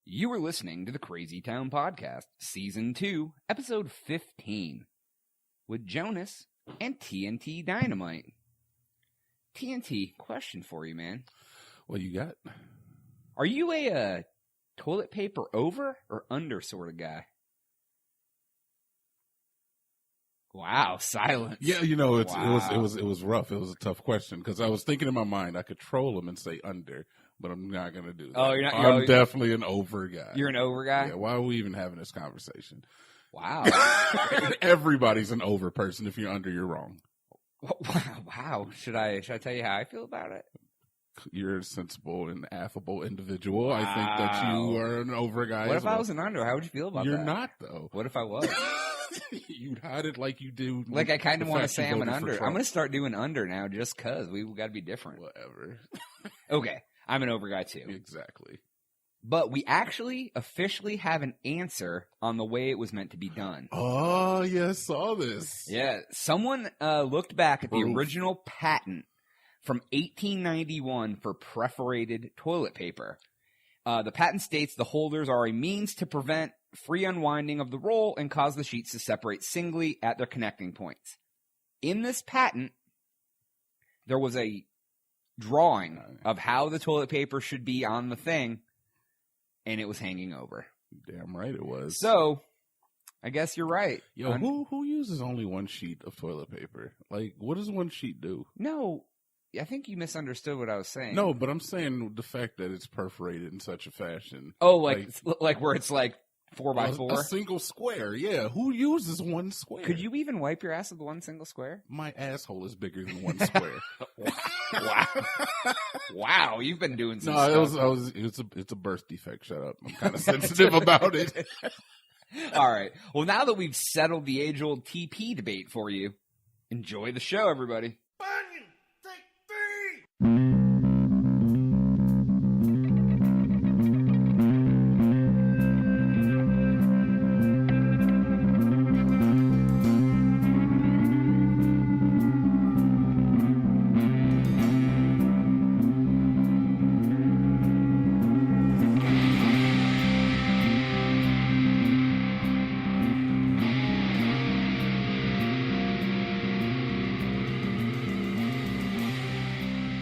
You are listening to the Crazy Town Podcast, Season 2, Episode 15, with Jonas and TNT Dynamite. TNT, question for you, man. What you got? Are you a toilet paper over or under sort of guy? Wow, silence. Yeah, you know, it Wow. was rough. It was a tough question because I was thinking in my mind I could troll him and say under, but I'm not gonna do that. Oh, you're not- I'm definitely an over guy. You're an over guy? Yeah, why are we even having this conversation? Wow. Everybody's an over person. If you're under, you're wrong. Wow. Should I tell you how I feel about it? You're a sensible and affable individual. I think that you are an over guy. What as if I well. was an under? How would you feel about You're that? not though. What if I was? You'd hide it like you do. Like, I kind of want to say I'm an voted for under. I'm Trump. going to start doing under now just because. We've got to be different. Whatever. Okay. I'm an over guy too. Exactly. But we actually officially have an answer on the way it was meant to be done. Oh, yeah, I saw this. Yeah. Someone looked back at the Proof. original patent from 1891 for perforated toilet paper. The patent states the holders are a means to prevent free unwinding of the roll and cause the sheets to separate singly at their connecting points. In this patent, there was a drawing of how the toilet paper should be on the thing, and it was hanging over. Damn right it was. So, I guess you're right. Yo, who uses only one sheet of toilet paper? Like, what does one sheet do? No, I think you misunderstood what I was saying. No, but I'm saying the fact that it's perforated in such a fashion. Oh, like where it's like 4x4? A single square, yeah. Who uses one square? Could you even wipe your ass with one single square? My asshole is bigger than one square. Wow. Wow, you've been doing some No, stuff. it's a birth defect. Shut up. I'm kind of sensitive about it. All right. Well, now that we've settled the age-old TP debate for you, enjoy the show, everybody.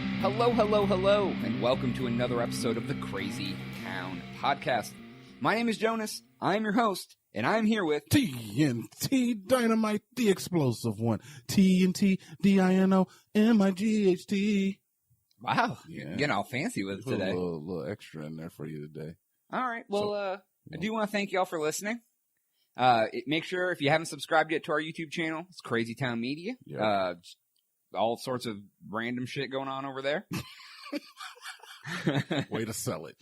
Hello, and welcome to another episode of the Crazy Town Podcast. My name is Jonas, I'm your host, and I'm here with TNT Dynamite, the explosive one. TNT DINOMIGHT. Wow, Yeah. you're getting all fancy with it Put a today. little extra in there for you today. All right, well, I yeah. do want to thank y'all for listening. Make sure, if you haven't subscribed yet to our YouTube channel, it's Crazy Town Media. Yeah. All sorts of random shit going on over there. Way to sell it.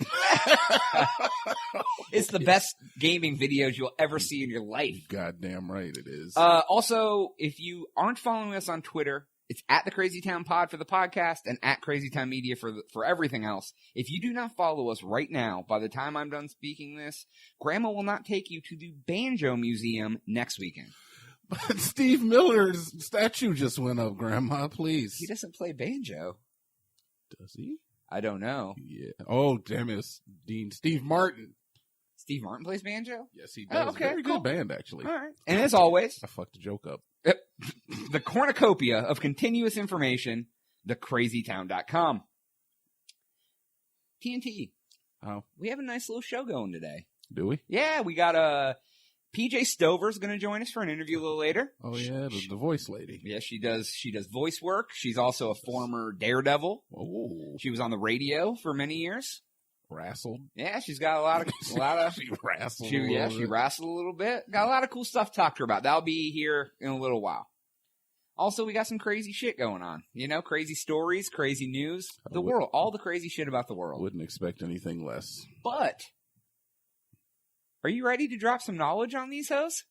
It's the best gaming videos you'll ever see in your life. Goddamn right it is. Also, if you aren't following us on Twitter, it's at the Crazy Town Pod for the podcast and at Crazy Town Media for everything else. If you do not follow us right now, by the time I'm done speaking this, Grandma will not take you to the Banjo Museum next weekend. But Steve Miller's statue just went up, Grandma, please. He doesn't play banjo. Does he? I don't know. Yeah. Oh, damn it. It's Steve Martin. Steve Martin plays banjo? Yes, he does. Oh, okay, Very cool. good band, actually. All right. And as always, I fucked the joke up. the cornucopia of continuous information, thecrazytown.com. TNT. Oh. We have a nice little show going today. Do we? Yeah, we got PJ Stover's going to join us for an interview a little later. Oh, yeah, the voice lady. Yeah, she does voice work. She's also a former Daredevil. Oh. She was on the radio for many years. Wrestled. Yeah, she's got a lot of She wrestled. she wrestled a little bit. Got a lot of cool stuff to talk to her about. That'll be here in a little while. Also, we got some crazy shit going on. You know, crazy stories, crazy news, the world, all the crazy shit about the world. Wouldn't expect anything less. But are you ready to drop some knowledge on these hoes?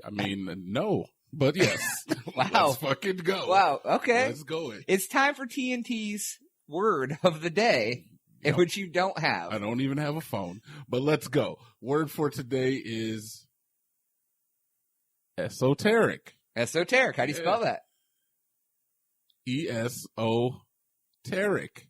I mean, no. But yes. Wow. Let's fucking go. Wow, okay. Let's go. It's time for TNT's word of the day, in which you don't have. I don't even have a phone. But let's go. Word for today is esoteric. Esoteric. How do you spell that? ESO-teric.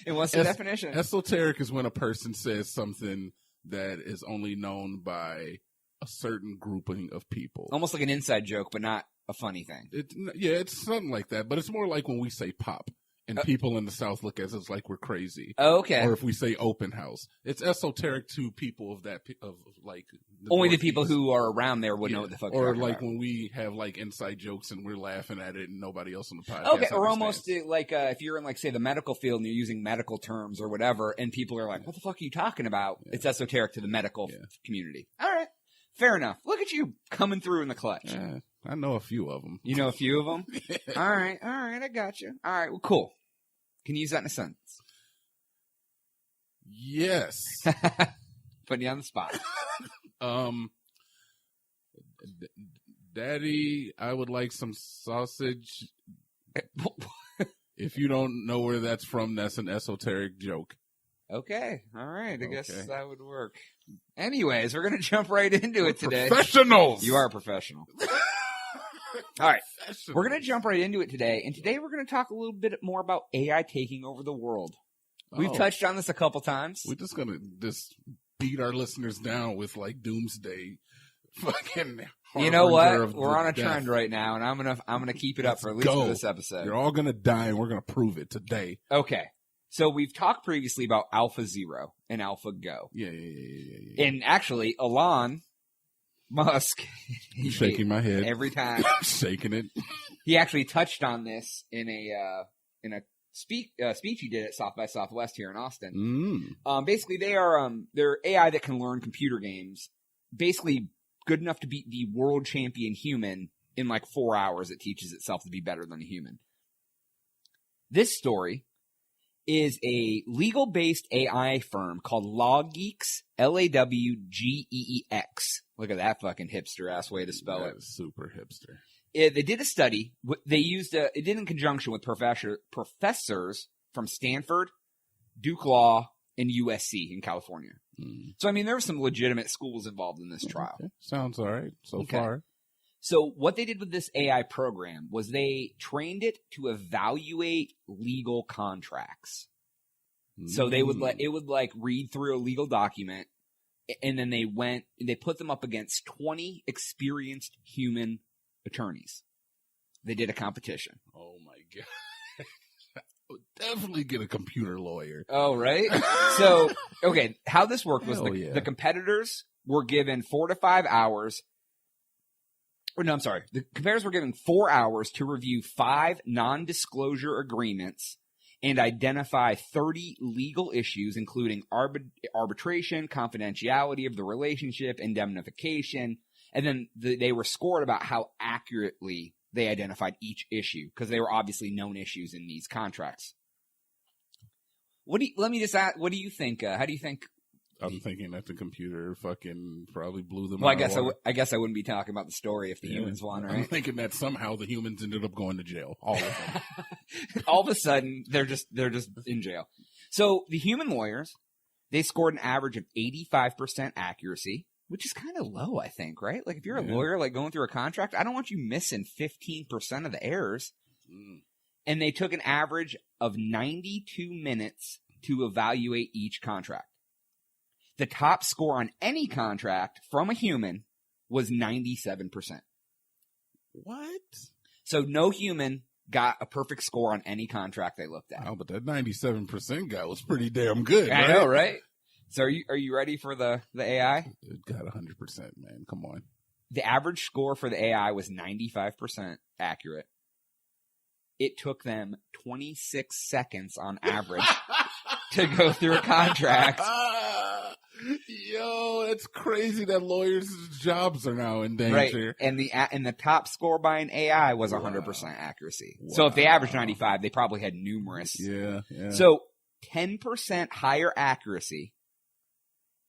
And what's the definition? Esoteric is when a person says something that is only known by a certain grouping of people. Almost like an inside joke, but not a funny thing. It's something like that. But it's more like when we say pop. And people in the South look at us like we're crazy. Oh, okay. Or if we say open house, it's esoteric to people of like only the people who are around there would know what the fuck. Or you're like about. when we have like inside jokes and we're laughing at it and nobody else on the podcast. Okay, or almost like if you're in like say the medical field and you're using medical terms or whatever, and people are like, "What the fuck are you talking about?" Yeah. It's esoteric to the medical community. All right, fair enough. Look at you coming through in the clutch. Yeah, I know a few of them. You know a few of them. All right, I got you. All right, well, cool. Can you use that in a sentence? Yes. Putting you on the spot. Daddy, I would like some sausage. If you don't know where that's from, that's an esoteric joke. Okay. All right. I guess that would work. Anyways, we're going to jump right into it today. Professionals! You are a professional. All right, we're going to jump right into it today, and today we're going to talk a little bit more about AI taking over the world. We've touched on this a couple times. We're just going to beat our listeners down with like doomsday fucking. You know what? We're on a trend right now, and I'm gonna keep it up for at least for this episode. You're all going to die, and we're going to prove it today. Okay. So we've talked previously about Alpha Zero and Alpha Go. Yeah. And actually, Elon Musk. I'm shaking my head every time. Shaking it. He actually touched on this in a speech he did at South by Southwest here in Austin. Basically, they're AI that can learn computer games. Basically, good enough to beat the world champion human in like 4 hours. It teaches itself to be better than a human. This story is a legal-based AI firm called LawGeeks, LAWGEEX. Look at that fucking hipster-ass way to spell it. Super hipster. They did a study. They used it did in conjunction with professors from Stanford, Duke Law, and USC in California. So, I mean, there were some legitimate schools involved in this trial. Okay. Sounds all right so far. So what they did with this AI program was they trained it to evaluate legal contracts. So they would read through a legal document, and then they put them up against 20 experienced human attorneys. They did a competition. Oh my God. I would definitely get a computer lawyer. Oh, right? So, okay, how this worked was the competitors were given 4 to 5 hours. Or no, I'm sorry. The competitors were given 4 hours to review 5 non-disclosure agreements and identify 30 legal issues, including arbitration, confidentiality of the relationship, indemnification, and then they were scored about how accurately they identified each issue, because they were obviously known issues in these contracts. Let me just ask, what do you think? How do you think? I'm thinking that the computer fucking probably blew them Well, out. I guess I wouldn't be talking about the story if the humans won, right? I'm thinking that somehow the humans ended up going to jail. All of them. All of a sudden, they're just in jail. So the human lawyers, they scored an average of 85% accuracy, which is kind of low, I think, right? Like if you're a lawyer, like going through a contract, I don't want you missing 15% of the errors. And they took an average of 92 minutes to evaluate each contract. The top score on any contract from a human was 97%. What? So no human got a perfect score on any contract they looked at. Oh, but that 97% guy was pretty damn good. I know, right? So are you ready for the AI? It got 100%, man. Come on. The average score for the AI was 95% accurate. It took them 26 seconds on average to go through a contract. Yo, that's crazy that lawyers' jobs are now in danger. Right. And the top score by an AI was 100% accuracy. Wow. So if they averaged 95, they probably had numerous. Yeah. So 10% higher accuracy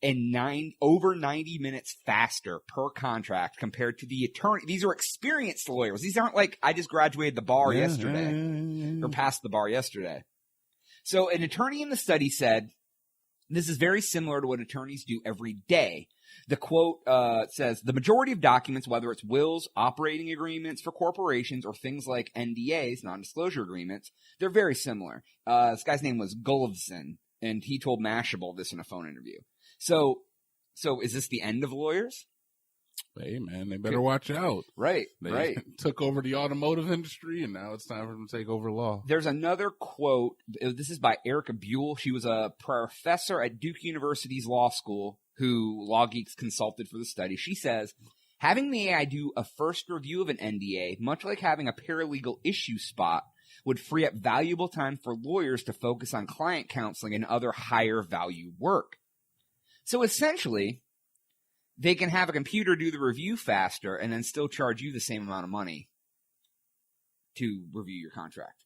and over 90 minutes faster per contract compared to the attorney. These are experienced lawyers. These aren't like, I just graduated the bar yesterday or passed the bar yesterday. So an attorney in the study said, this is very similar to what attorneys do every day. The quote says, the majority of documents, whether it's wills, operating agreements for corporations, or things like NDAs, non-disclosure agreements, they're very similar. This guy's name was Gullivson, and he told Mashable this in a phone interview. So is this the end of lawyers? Hey, man, they better watch out. Right, They took over the automotive industry, and now it's time for them to take over law. There's another quote. This is by Erica Buell. She was a professor at Duke University's law school who LawGeeks consulted for the study. She says, having the AI do a first review of an NDA, much like having a paralegal issue spot, would free up valuable time for lawyers to focus on client counseling and other higher value work. So essentially, they can have a computer do the review faster and then still charge you the same amount of money to review your contract.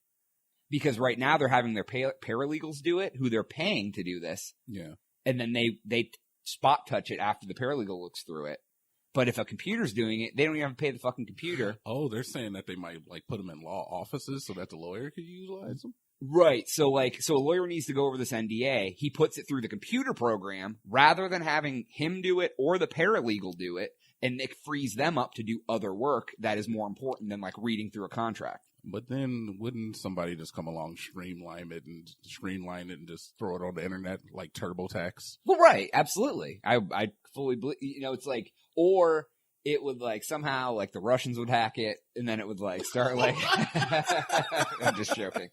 Because right now they're having their paralegals do it, who they're paying to do this. Yeah. And then they spot touch it after the paralegal looks through it. But if a computer's doing it, they don't even have to pay the fucking computer. Oh, they're saying that they might like put them in law offices so that the lawyer could utilize them? Right. So a lawyer needs to go over this NDA. He puts it through the computer program rather than having him do it or the paralegal do it. And it frees them up to do other work that is more important than like reading through a contract. But then wouldn't somebody just come along, streamline it and just throw it on the internet like TurboTax? Well, right. Absolutely. I fully believe, it's like, or it would like somehow like the Russians would hack it and then it would like start like, I'm just joking.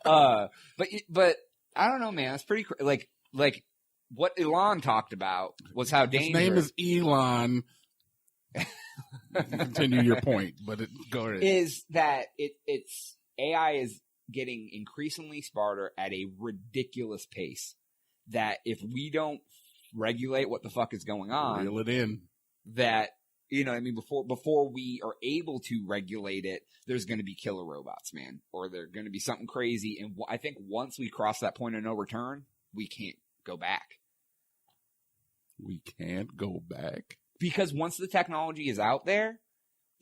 But I don't know, man. It's pretty like what Elon talked about was how dangerous. His name is Elon. Continue your point, but go ahead. Is that it's AI is getting increasingly smarter at a ridiculous pace. That if we don't regulate what the fuck is going on, reel it in. That before we are able to regulate it, there's going to be killer robots, man, or there's going to be something crazy. And I think once we cross that point of no return, we can't go back. We can't go back. Because once the technology is out there,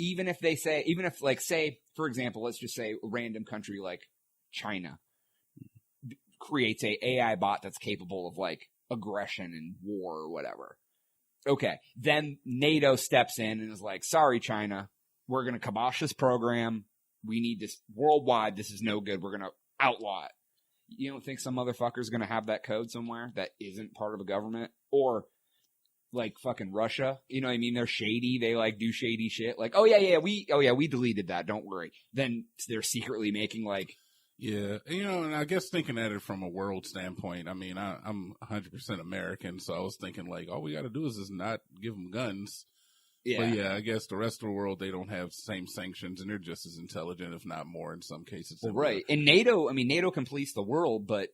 even if say, for example, let's just say a random country like China creates a AI bot that's capable of like aggression and war or whatever. Okay. Then NATO steps in and is like, sorry, China, we're going to kibosh this program. We need this worldwide. This is no good. We're going to outlaw it. You don't think some motherfucker's going to have that code somewhere that isn't part of a government? Or like fucking Russia, you know what I mean? They're shady. They like do shady shit. Like, we deleted that. Don't worry. Then they're secretly making like. Yeah. And I guess thinking at it from a world standpoint, I mean, I'm 100% American. So I was thinking like, all we got to do is just not give them guns. Yeah. But yeah, I guess the rest of the world, they don't have the same sanctions and they're just as intelligent, if not more in some cases. Well, right. And NATO can police the world, but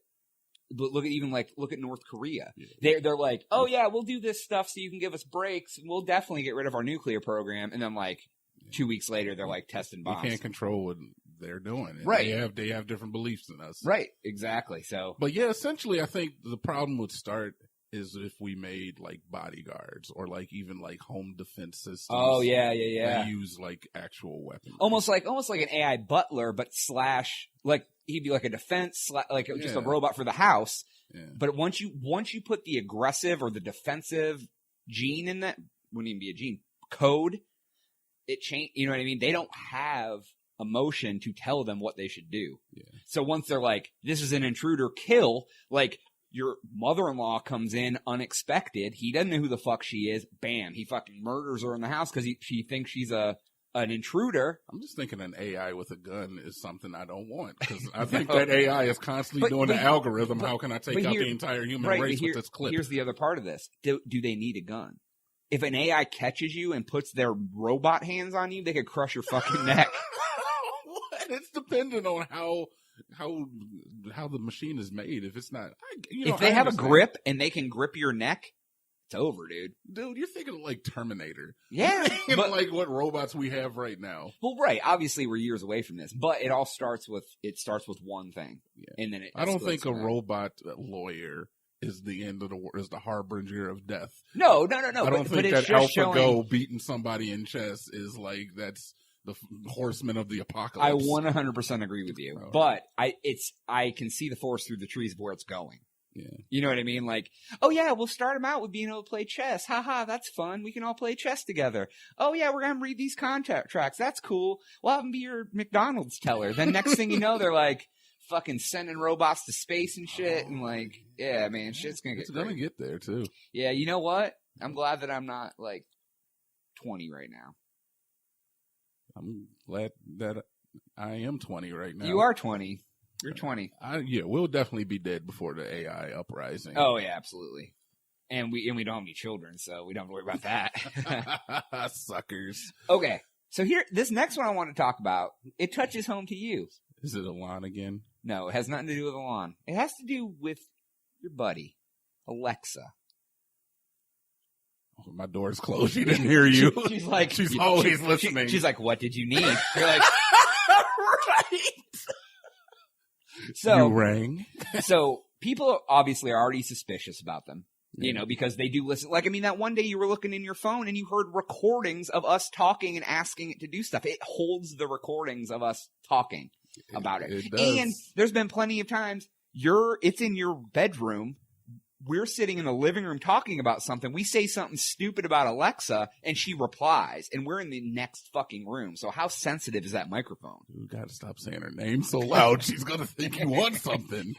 look at North Korea. Yeah. They're like, oh yeah, we'll do this stuff so you can give us breaks. We'll definitely get rid of our nuclear program. And then like 2 weeks later, they're like testing bombs. You can't control what they're doing. And right. They have different beliefs than us. Right. Exactly. So, but yeah, essentially, I think the problem would start is if we made like bodyguards or like even like home defense systems. Oh yeah. That use like actual weapons. Almost like an AI butler, but / like he'd be like a defense, like just a robot for the house. Yeah. But once you put the aggressive or the defensive gene in that, wouldn't even be a gene code. It change. You know what I mean? They don't have emotion to tell them what they should do. Yeah. So once they're like, this is an intruder, kill, like your mother-in-law comes in unexpected. He doesn't know who the fuck she is. Bam. He fucking murders her in the house because she thinks she's an intruder. I'm just thinking an AI with a gun is something I don't want because I think that AI is constantly doing the algorithm. How can I take out the entire human race with this clip? Here's the other part of this. Do they need a gun? If an AI catches you and puts their robot hands on you, they could crush your fucking neck. What? It's dependent on how the machine is made. If it's not, if they have a grip and they can grip your neck, it's over, dude. Dude, you're thinking like Terminator. Yeah, but like what robots we have right now. Well, right. Obviously, we're years away from this, but it all starts with one thing, and then I don't think a robot lawyer is the end of is the harbinger of death. No. I don't think that AlphaGo beating somebody in chess is like that's the horseman of the apocalypse. I 100% agree with you, but I can see the forest through the trees of where it's going. Yeah. You know what I mean? Like, oh yeah, we'll start them out with being able to play chess. Haha, that's fun. We can all play chess together. Oh yeah, we're going to read these contracts. That's cool. We'll have them be your McDonald's teller. Then next thing you know, they're like fucking sending robots to space and shit. And like, yeah, man, shit's going to get It's going to get there too. Yeah, you know what? I'm glad that I'm not like 20 right now. I'm glad that I am 20 right now. You are 20. You're 20. We'll definitely be dead before the AI uprising. Oh yeah, absolutely. And we don't have any children, so we don't have to worry about that. Suckers. Okay, so here, this next one I want to talk about, it touches home to you. Is it Elon again? No, it has nothing to do with Elon. It has to do with your buddy, Alexa. Oh, my door's closed. She didn't hear you. She's like, she's always listening. She's like, what did you need? You're like, right. So you rang. So people obviously are already suspicious about them, you know, because they do listen. Like, I mean, that one day you were looking in your phone and you heard recordings of us talking and asking it to do stuff. It holds the recordings of us talking about it. It does. And there's been plenty of times it's in your bedroom. We're sitting in the living room talking about something. We say something stupid about Alexa, and she replies, and we're in the next fucking room. So how sensitive is that microphone? You got to stop saying her name so loud. She's going to think you want something.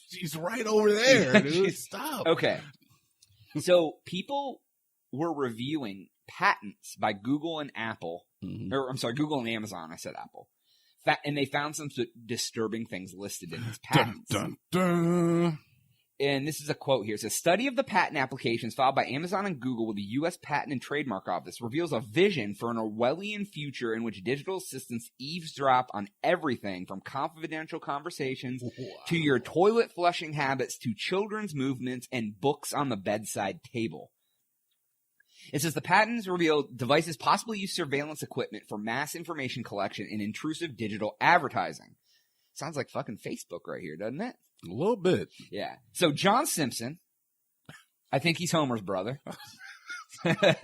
She's right over there, dude. Stop. Okay. So people were reviewing patents by Google and Apple. Or, I'm sorry, Google and Amazon. I said Apple. And they found some disturbing things listed in these patents. Dun, dun, dun. And this is a quote here. It says, study of the patent applications filed by Amazon and Google with the U.S. Patent and Trademark Office reveals a vision for an Orwellian future in which digital assistants eavesdrop on everything from confidential conversations to your toilet flushing habits to children's movements and books on the bedside table. It says the patents reveal devices possibly use surveillance equipment for mass information collection and intrusive digital advertising. Sounds like fucking Facebook right here, doesn't it? A little bit. Yeah. So John Simpson, I think he's Homer's brother. I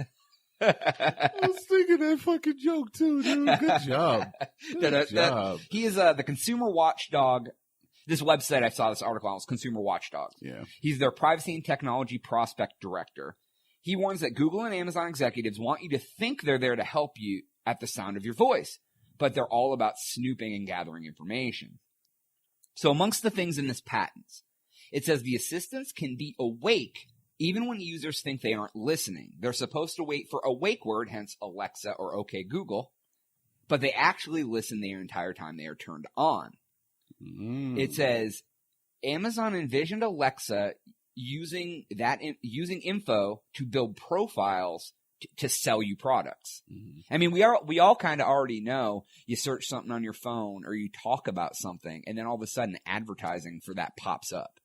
was thinking that fucking joke too, dude. Good job. Good job. He is the consumer watchdog. This website I saw this article on was Consumer Watchdog. Yeah. He's their privacy and technology prospect director. He warns that Google and Amazon executives want you to think they're there to help you at the sound of your voice, but they're all about snooping and gathering information. So amongst the things in this patent, it says the assistants can be awake even when users think they aren't listening. They're supposed to wait for a wake word, hence Alexa or OK Google, but they actually listen the entire time they are turned on. It says Amazon envisioned Alexa using info to build profiles to sell you products. I mean, we all kind of already know you search something on your phone or you talk about something and then all of a sudden advertising for that pops up.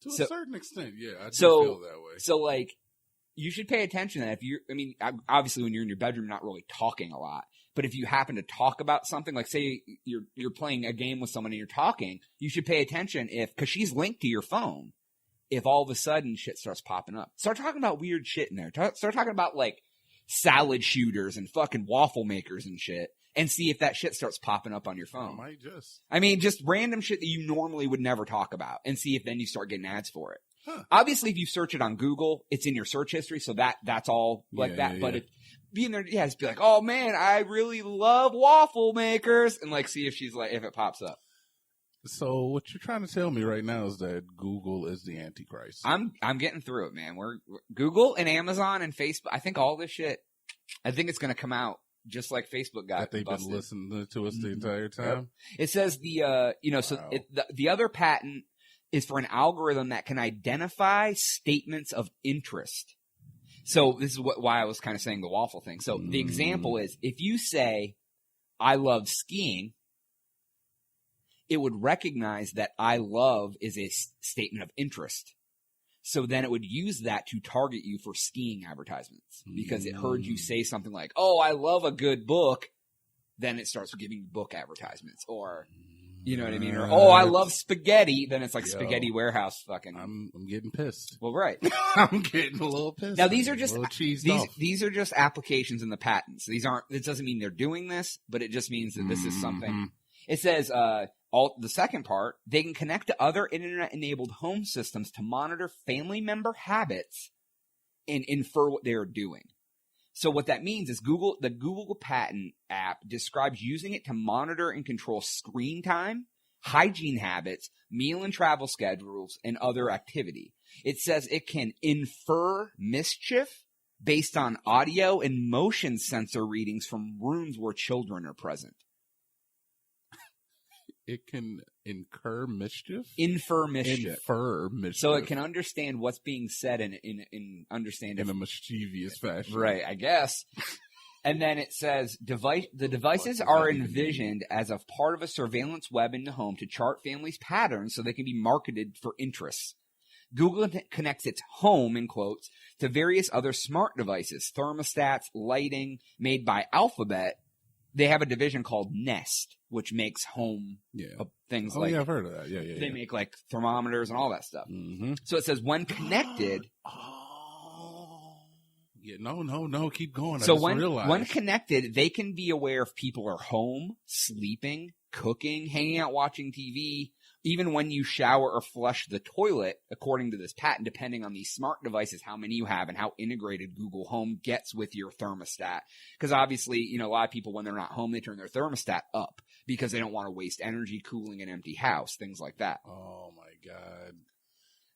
To a certain extent, yeah. I do feel that way. So like, you should pay attention to that. Obviously when you're in your bedroom, you're not really talking a lot, but if you happen to talk about something, like say you're playing a game with someone and you're talking, you should pay attention cause she's linked to your phone. If all of a sudden shit starts popping up, start talking about weird shit in there. Start talking about like salad shooters and fucking waffle makers and shit, and see if that shit starts popping up on your phone. Just random shit that you normally would never talk about, and see if then you start getting ads for it. Huh. Obviously, if you search it on Google, it's in your search history, so that's all like that. But if being there, just be like, oh man, I really love waffle makers, and like see if she's like if it pops up. So what you're trying to tell me right now is that Google is the Antichrist. I'm getting through it, man. We're Google and Amazon and Facebook. I think all this shit. I think it's going to come out just like Facebook got. That they've busted. been listening to us the entire time. It says the other patent is for an algorithm that can identify statements of interest. So this is why I was kind of saying the waffle thing. So the example is if you say, "I love skiing," it would recognize that I love is a statement of interest. So then it would use that to target you for skiing advertisements because it heard you say something like, oh, I love a good book. Then it starts giving you book advertisements or, you know what I mean? Or, oh, I love spaghetti. Then it's like Spaghetti Warehouse fucking. I'm getting pissed. Well, right. I'm getting a little pissed. Now these are just, these are just applications in the patents. It doesn't mean they're doing this, but it just means that this is something. It says, The second part, they can connect to other internet-enabled home systems to monitor family member habits and infer what they're doing. So what that means is the Google Patent app describes using it to monitor and control screen time, hygiene habits, meal and travel schedules, and other activity. It says it can infer mischief based on audio and motion sensor readings from rooms where children are present. It can incur mischief? Infer mischief. Infer mischief. So it can understand what's being said and understand in a mischievous fashion. Right, I guess. And then it says the devices are envisioned as a part of a surveillance web in the home to chart families' patterns so they can be marketed for interests. Google connects its home, in quotes, to various other smart devices, thermostats, lighting, made by Alphabet. They have a division called Nest, which makes home things like... Oh, yeah, I've heard of that. Yeah. They make, like, thermometers and all that stuff. Mm-hmm. So it says, when connected... Yeah, no, keep going. So when connected, they can be aware if people are home, sleeping, cooking, hanging out, watching TV, even when you shower or flush the toilet, according to this patent, depending on these smart devices, how many you have and how integrated Google Home gets with your thermostat. Because obviously, a lot of people, when they're not home, they turn their thermostat up because they don't want to waste energy cooling an empty house, things like that. Oh, my God.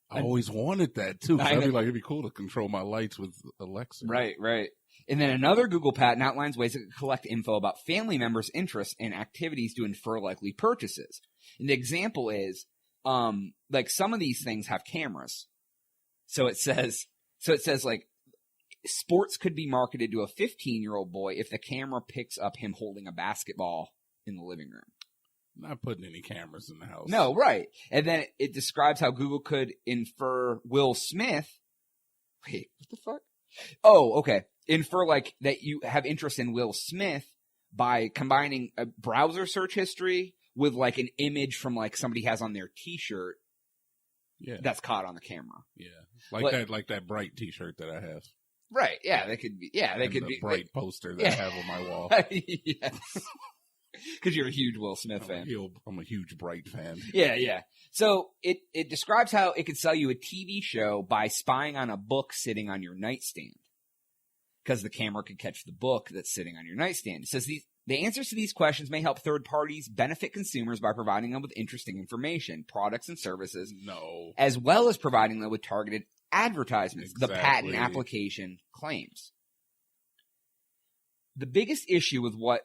I always wanted that, too. I'd be like, it'd be cool to control my lights with Alexa. Right. And then another Google patent outlines ways to collect info about family members' interests and activities to infer likely purchases. And the example is, like some of these things have cameras. So it says like sports could be marketed to a 15-year-old boy if the camera picks up him holding a basketball in the living room. Not putting any cameras in the house. No, right. And then it describes how Google could infer Will Smith. Wait, what the fuck? Oh, okay. Infer like that you have interest in Will Smith by combining a browser search history with like an image from like somebody has on their t-shirt. Yeah. That's caught on the camera. Yeah. Like that bright t-shirt that I have. Right. Yeah. They could be. Yeah. They could be. Bright poster that I have on my wall. Yes. Because you're a huge Will Smith fan. I'm a huge Bright fan. Yeah. So it describes how it could sell you a TV show by spying on a book sitting on your nightstand. Because the camera could catch the book that's sitting on your nightstand. It says the answers to these questions may help third parties benefit consumers by providing them with interesting information, products, and services. No. As well as providing them with targeted advertisements, exactly. The patent application claims. The biggest issue with what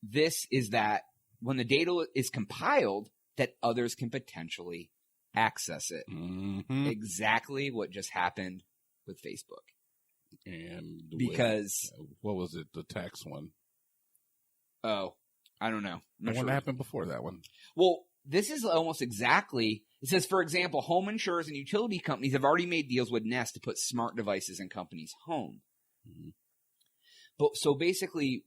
this is that when the data is compiled, that others can potentially access it. Mm-hmm. Exactly what just happened with Facebook. And because what was it? The tax one? Oh, I don't know. What happened before that one? Well, this is almost exactly. It says, for example, home insurers and utility companies have already made deals with Nest to put smart devices in companies' home. Mm-hmm. But so basically,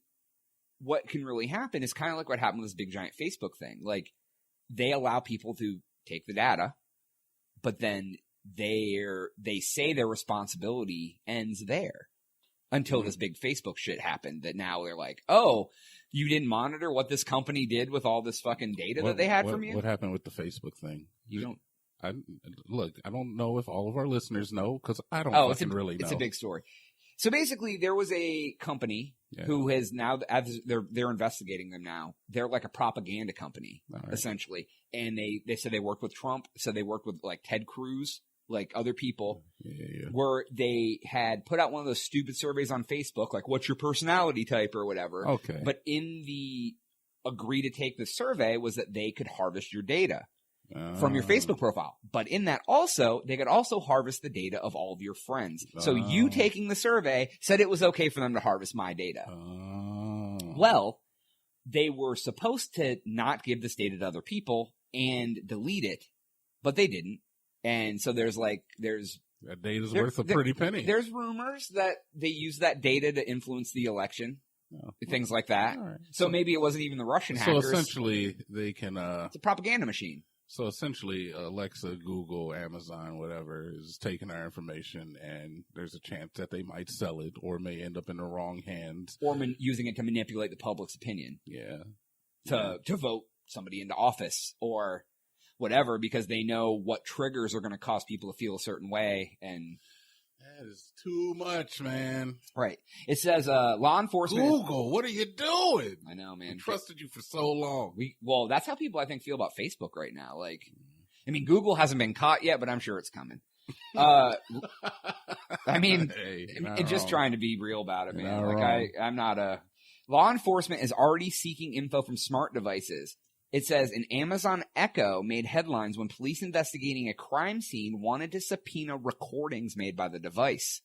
what can really happen is kind of like what happened with this big giant Facebook thing. Like, they allow people to take the data, but then they say their responsibility ends there until this big Facebook shit happened. That now they're like, oh, you didn't monitor what this company did with all this fucking data that they had from you? What happened with the Facebook thing? You don't. I don't know if all of our listeners know because I don't really know. It's a big story. So basically, there was a company who has now, as they're investigating them now. They're like a propaganda company, essentially. And they said they worked with Trump. So they worked with like Ted Cruz, like other people, where they had put out one of those stupid surveys on Facebook, like what's your personality type or whatever. Okay. But in the agree to take the survey was that they could harvest your data from your Facebook profile. But in that also, they could also harvest the data of all of your friends. So you taking the survey said it was okay for them to harvest my data. Well, they were supposed to not give this data to other people and delete it, but they didn't. And so there's that data's worth a pretty penny. There's rumors that they use that data to influence the election. Things like that. Right. So maybe it wasn't even the Russian hackers. So essentially they can, it's a propaganda machine. So essentially, Alexa, Google, Amazon, whatever, is taking our information, and there's a chance that they might sell it or may end up in the wrong hands. Or using it to manipulate the public's opinion. Yeah. To vote somebody into office or whatever, because they know what triggers are going to cause people to feel a certain way. And that is too much, man. Right. It says law enforcement. Google, what are you doing? I know, man. We trusted you for so long. Well, that's how people I think feel about Facebook right now. Like, I mean, Google hasn't been caught yet, but I'm sure it's coming. I mean, just trying to be real about it, man. Like I'm not a. Law enforcement is already seeking info from smart devices. It says an Amazon Echo made headlines when police investigating a crime scene wanted to subpoena recordings made by the device.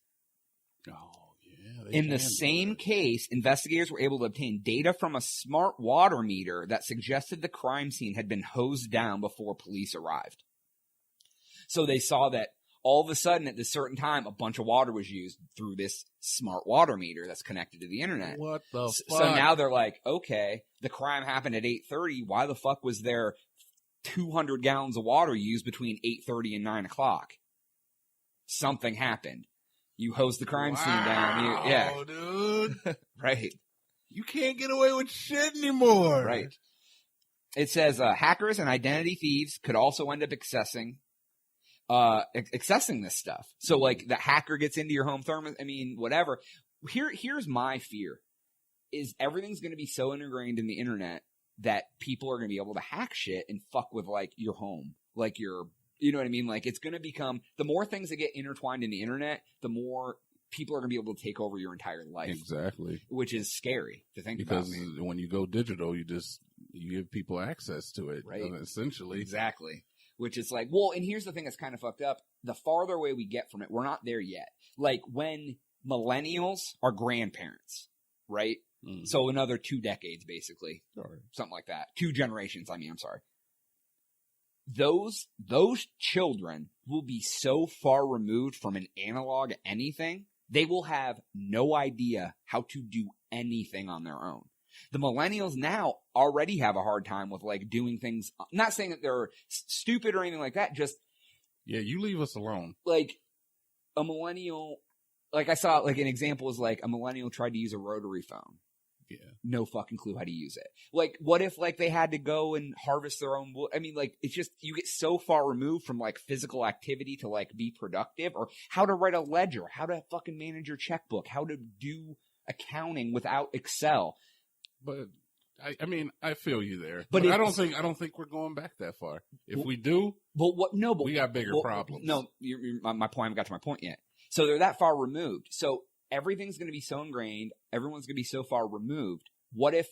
Oh, yeah. In the same case, investigators were able to obtain data from a smart water meter that suggested the crime scene had been hosed down before police arrived. So they saw that all of a sudden at this certain time, a bunch of water was used through this smart water meter that's connected to the internet. What the fuck? So now they're like, okay, the crime happened at 8:30. Why the fuck was there 200 gallons of water used between 8:30 and 9 o'clock? Something happened. You hosed the crime scene down. Yeah. Dude. Right. You can't get away with shit anymore. Right. It says hackers and identity thieves could also end up accessing this stuff. So like the hacker gets into your home whatever. Here's my fear is everything's going to be so ingrained in the internet that people are going to be able to hack shit and fuck with like your home, like you know what I mean? Like it's going to become the more things that get intertwined in the internet, the more people are going to be able to take over your entire life. Exactly. Which is scary to think because about. Because when you go digital, you give people access to it. Right. Essentially. Exactly. Which is like, well, and here's the thing that's kind of fucked up. The farther away we get from it, we're not there yet. Like when millennials are grandparents, right? Mm. So another 2 decades, basically. Sorry. Something like that. 2 generations, I'm sorry. Those children will be so far removed from an analog anything, they will have no idea how to do anything on their own. The millennials now already have a hard time with like doing things. Not saying that they're stupid or anything like that. Just you leave us alone. Like a millennial, like I saw like an example is like a millennial tried to use a rotary phone. Yeah, no fucking clue how to use it. Like, what if like they had to go and harvest their own wood? I mean, like it's just you get so far removed from like physical activity to like be productive, or how to write a ledger, how to fucking manage your checkbook, how to do accounting without Excel. But I mean, I feel you there. But I don't think we're going back that far. If we do, we got bigger problems. No, my point. I haven't got to my point yet. So they're that far removed. So everything's going to be so ingrained. Everyone's going to be so far removed. What if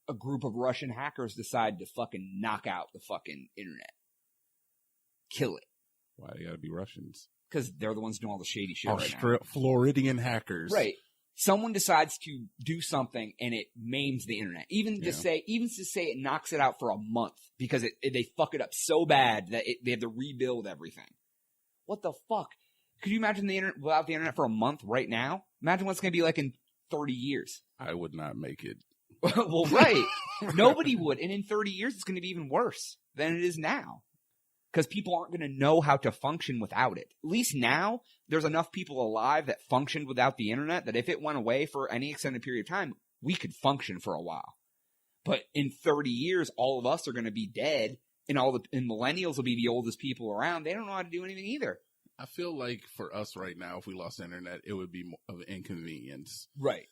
a group of Russian hackers decide to fucking knock out the fucking internet, kill it? Why they got to be Russians? Because they're the ones doing all the shady shit right now. Floridian hackers, right? Someone decides to do something and it maims the internet. Even to say it knocks it out for a month because they fuck it up so bad that they have to rebuild everything. What the fuck? Could you imagine the internet without the internet for a month right now? Imagine what's going to be like in 30 years. I would not make it. Well, right. Nobody would. And in 30 years, it's going to be even worse than it is now. Because people aren't going to know how to function without it. At least now, there's enough people alive that functioned without the internet that if it went away for any extended period of time, we could function for a while. But in 30 years, all of us are going to be dead, and millennials will be the oldest people around. They don't know how to do anything either. I feel like for us right now, if we lost the internet, it would be of an inconvenience. Right.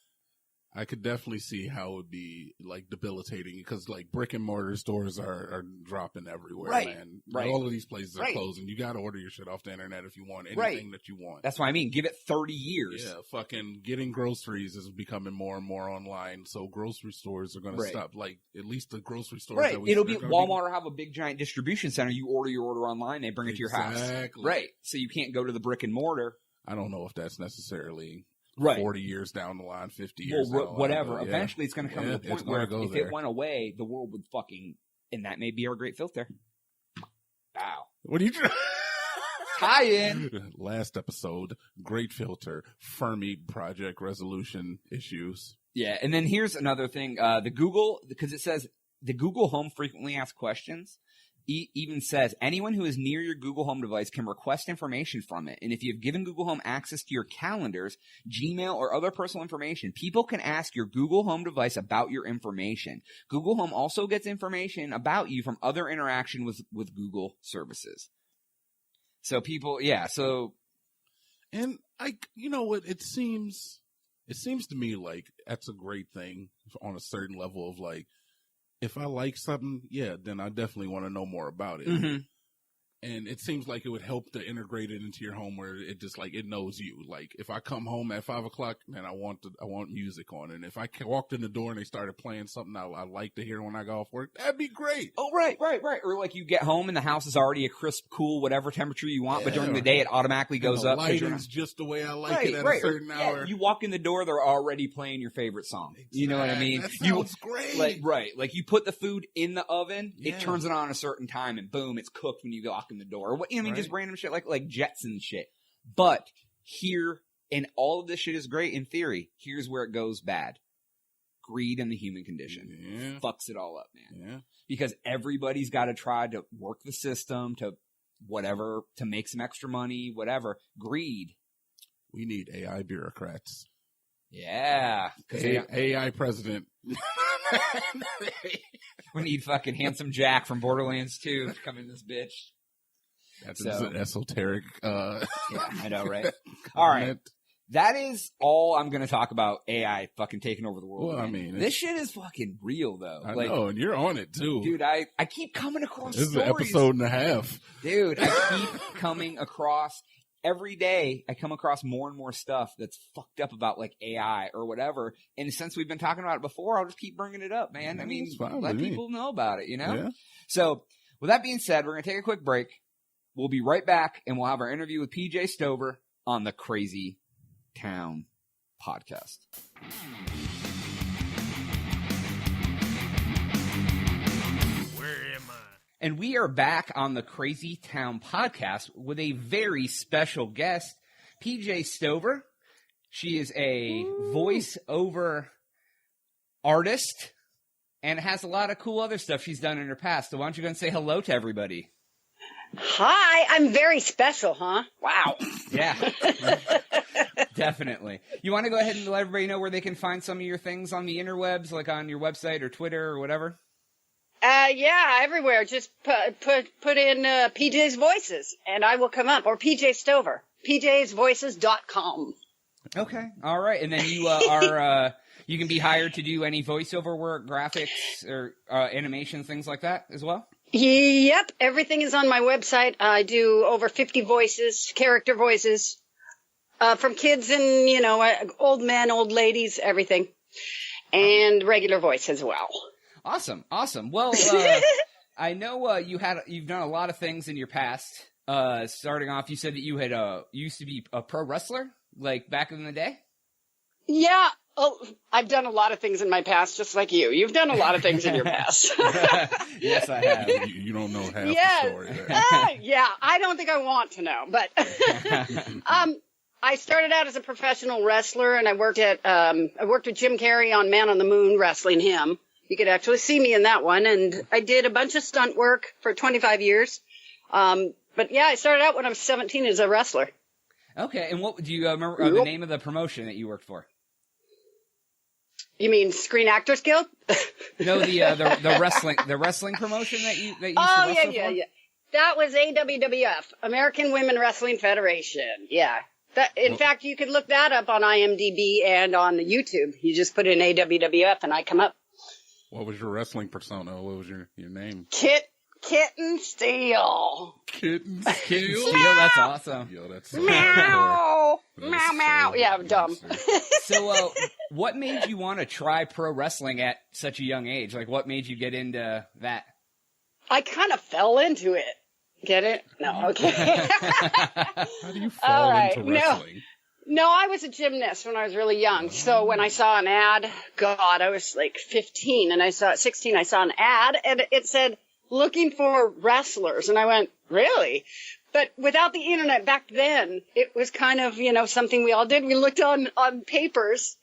I could definitely see how it would be like debilitating because like brick and mortar stores are dropping everywhere, right. Man. Right. All of these places are closing. You got to order your shit off the internet if you want anything that you want. That's what I mean. Give it 30 years. Yeah, fucking getting groceries is becoming more and more online. So grocery stores are going to stop. Like at least the grocery stores. Right. It'll be Walmart will have a big giant distribution center. You order your order online. They bring it to your house. Exactly. Right. So you can't go to the brick and mortar. I don't know if that's necessarily. Right. 40 years down the line, 50 years down the line. Whatever. Eventually it's going to come to the point where if it went away, the world would fucking, and that may be our great filter. Wow. What are you trying? Tie in. Last episode, great filter, Fermi project resolution issues. Yeah. And then here's another thing. The Google, because it says the Google Home frequently asked questions. even says anyone who is near your Google Home device can request information from it. And if you've given Google Home access to your calendars, Gmail, or other personal information, people can ask your Google Home device about your information. Google Home also gets information about you from other interaction with Google services. So people, yeah, so. And you know what, it seems to me like that's a great thing on a certain level of like, if I like something, yeah, then I definitely want to know more about it. Mm-hmm. And it seems like it would help to integrate it into your home where it just like it knows you. Like if I come home at 5 o'clock, man, I want music on. And if I walked in the door and they started playing something I like to hear when I go off work, that'd be great. Oh, right. Or like you get home and the house is already a crisp, cool, whatever temperature you want, but during the day it automatically goes up. Lighting's just the way I like it at a certain hour. You walk in the door, they're already playing your favorite song. Exactly. You know what I mean? That sounds great. Like you put the food in the oven, it turns it on a certain time, and boom, it's cooked when you walk in the door. Just random shit like Jetson shit. But here, and all of this shit is great in theory. Here's where it goes bad. Greed and the human condition. Yeah. Fucks it all up, man. Yeah. Because everybody's got to try to work the system to whatever, to make some extra money, whatever. Greed. We need AI bureaucrats. Yeah. AI president. We need fucking Handsome Jack from Borderlands 2 to come in this bitch. That's an esoteric. Yeah, I know, right? All right. That is all I'm going to talk about AI fucking taking over the world. Well, I mean, this shit is fucking real, though. I know, and you're on it, too. Dude, I keep coming across This stories. is an episode and a half. Dude, I keep coming across, every day, I come across more and more stuff that's fucked up about, like, AI or whatever. And since we've been talking about it before, I'll just keep bringing it up, man. I mean, let people know about it, you know? Yeah. So, with that being said, we're going to take a quick break. We'll be right back, and we'll have our interview with PJ Stover on the Crazy Town podcast. Where am I? And we are back on the Crazy Town podcast with a very special guest, PJ Stover. She is a voiceover artist and has a lot of cool other stuff she's done in her past. So why don't you go and say hello to everybody? Hi, I'm very special, huh? Wow. Yeah. Definitely. You want to go ahead and let everybody know where they can find some of your things on the interwebs, like on your website or Twitter or whatever? Yeah, everywhere. Just put in PJ's Voices, and I will come up. Or PJ Stover. PJsVoices.com. Okay. All right. And then you are you can be hired to do any voiceover work, graphics, or animations, things like that as well? Yep. Everything is on my website. I do over 50 voices, character voices. From kids and, old men, old ladies, everything. And regular voice as well. Awesome. Well, I know you've done a lot of things in your past. Starting off, you said that you had used to be a pro wrestler, like back in the day? Yeah. Oh, I've done a lot of things in my past, just like you. You've done a lot of things in your past. Yes, I have. You don't know half the story there. Yeah, I don't think I want to know, but I started out as a professional wrestler, and I worked with Jim Carrey on Man on the Moon, wrestling him. You could actually see me in that one, and I did a bunch of stunt work for 25 years. But yeah, I started out when I was 17 as a wrestler. Okay, and what do you remember the name of the promotion that you worked for? You mean Screen Actors Guild? No, the wrestling promotion that you used to wrestle for? Yeah. That was AWWF, American Women Wrestling Federation. Yeah. In fact, you could look that up on IMDb and on YouTube. You just put in AWWF and I come up. What was your wrestling persona? What was your name? Kitten Steel. Kitten Steel? That's awesome. Yo, that's meow. Meow. Yeah, I'm dumb. So, what made you want to try pro wrestling at such a young age? Like, what made you get into that? I kind of fell into it. Get it? No, okay. How do you fall into wrestling? No, I was a gymnast when I was really young. So when I saw an ad, God, I was like 15 and 16, I saw an ad and it said, looking for wrestlers. And I went, really? But without the internet back then, it was kind of, something we all did. We looked on papers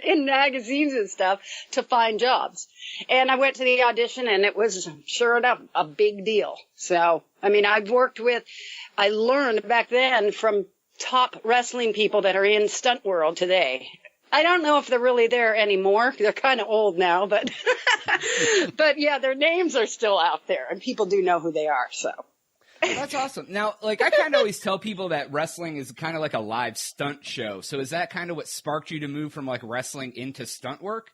in magazines and stuff to find jobs. And I went to the audition, and it was, sure enough, a big deal. So, I learned back then from top wrestling people that are in stunt world today. I don't know if they're really there anymore. They're kind of old now, but but yeah, their names are still out there, and people do know who they are, so. That's awesome. Now, I kind of always tell people that wrestling is kind of like a live stunt show. So is that kind of what sparked you to move from wrestling into stunt work?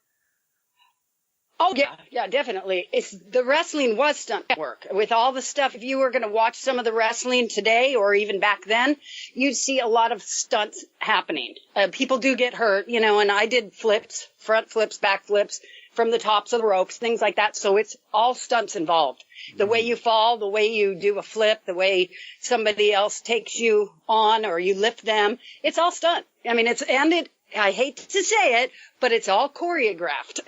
Oh, yeah, definitely. The wrestling was stunt work. With all the stuff, if you were going to watch some of the wrestling today or even back then, you'd see a lot of stunts happening. People do get hurt, and I did flips, front flips, back flips from the tops of the ropes, things like that. So it's all stunts involved. The way you fall, the way you do a flip, the way somebody else takes you on or you lift them, it's all stunt. I mean, I hate to say it, but it's all choreographed.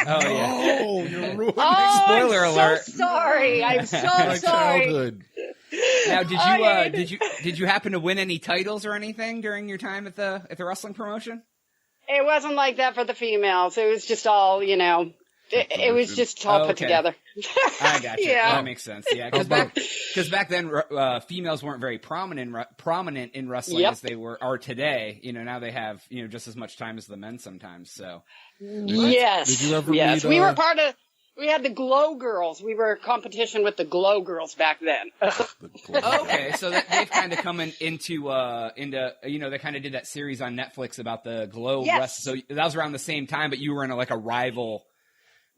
Oh, yeah. Oh, you're ruining Spoiler alert. So sorry. I'm so my sorry. childhood. Now, did you happen to win any titles or anything during your time at the wrestling promotion? It wasn't like that for the females. It was just all, it was just all put together. I got you. Yeah. That makes sense. Yeah, because back then females weren't very prominent in wrestling as they are today. Now they have just as much time as the men sometimes. So yes, did you ever yes, meet, we were part of. We had the Glow Girls. We were a competition with the Glow Girls back then. Okay, so they've kind of come into they kind of did that series on Netflix about the Glow wrestling. So that was around the same time, but you were in a rival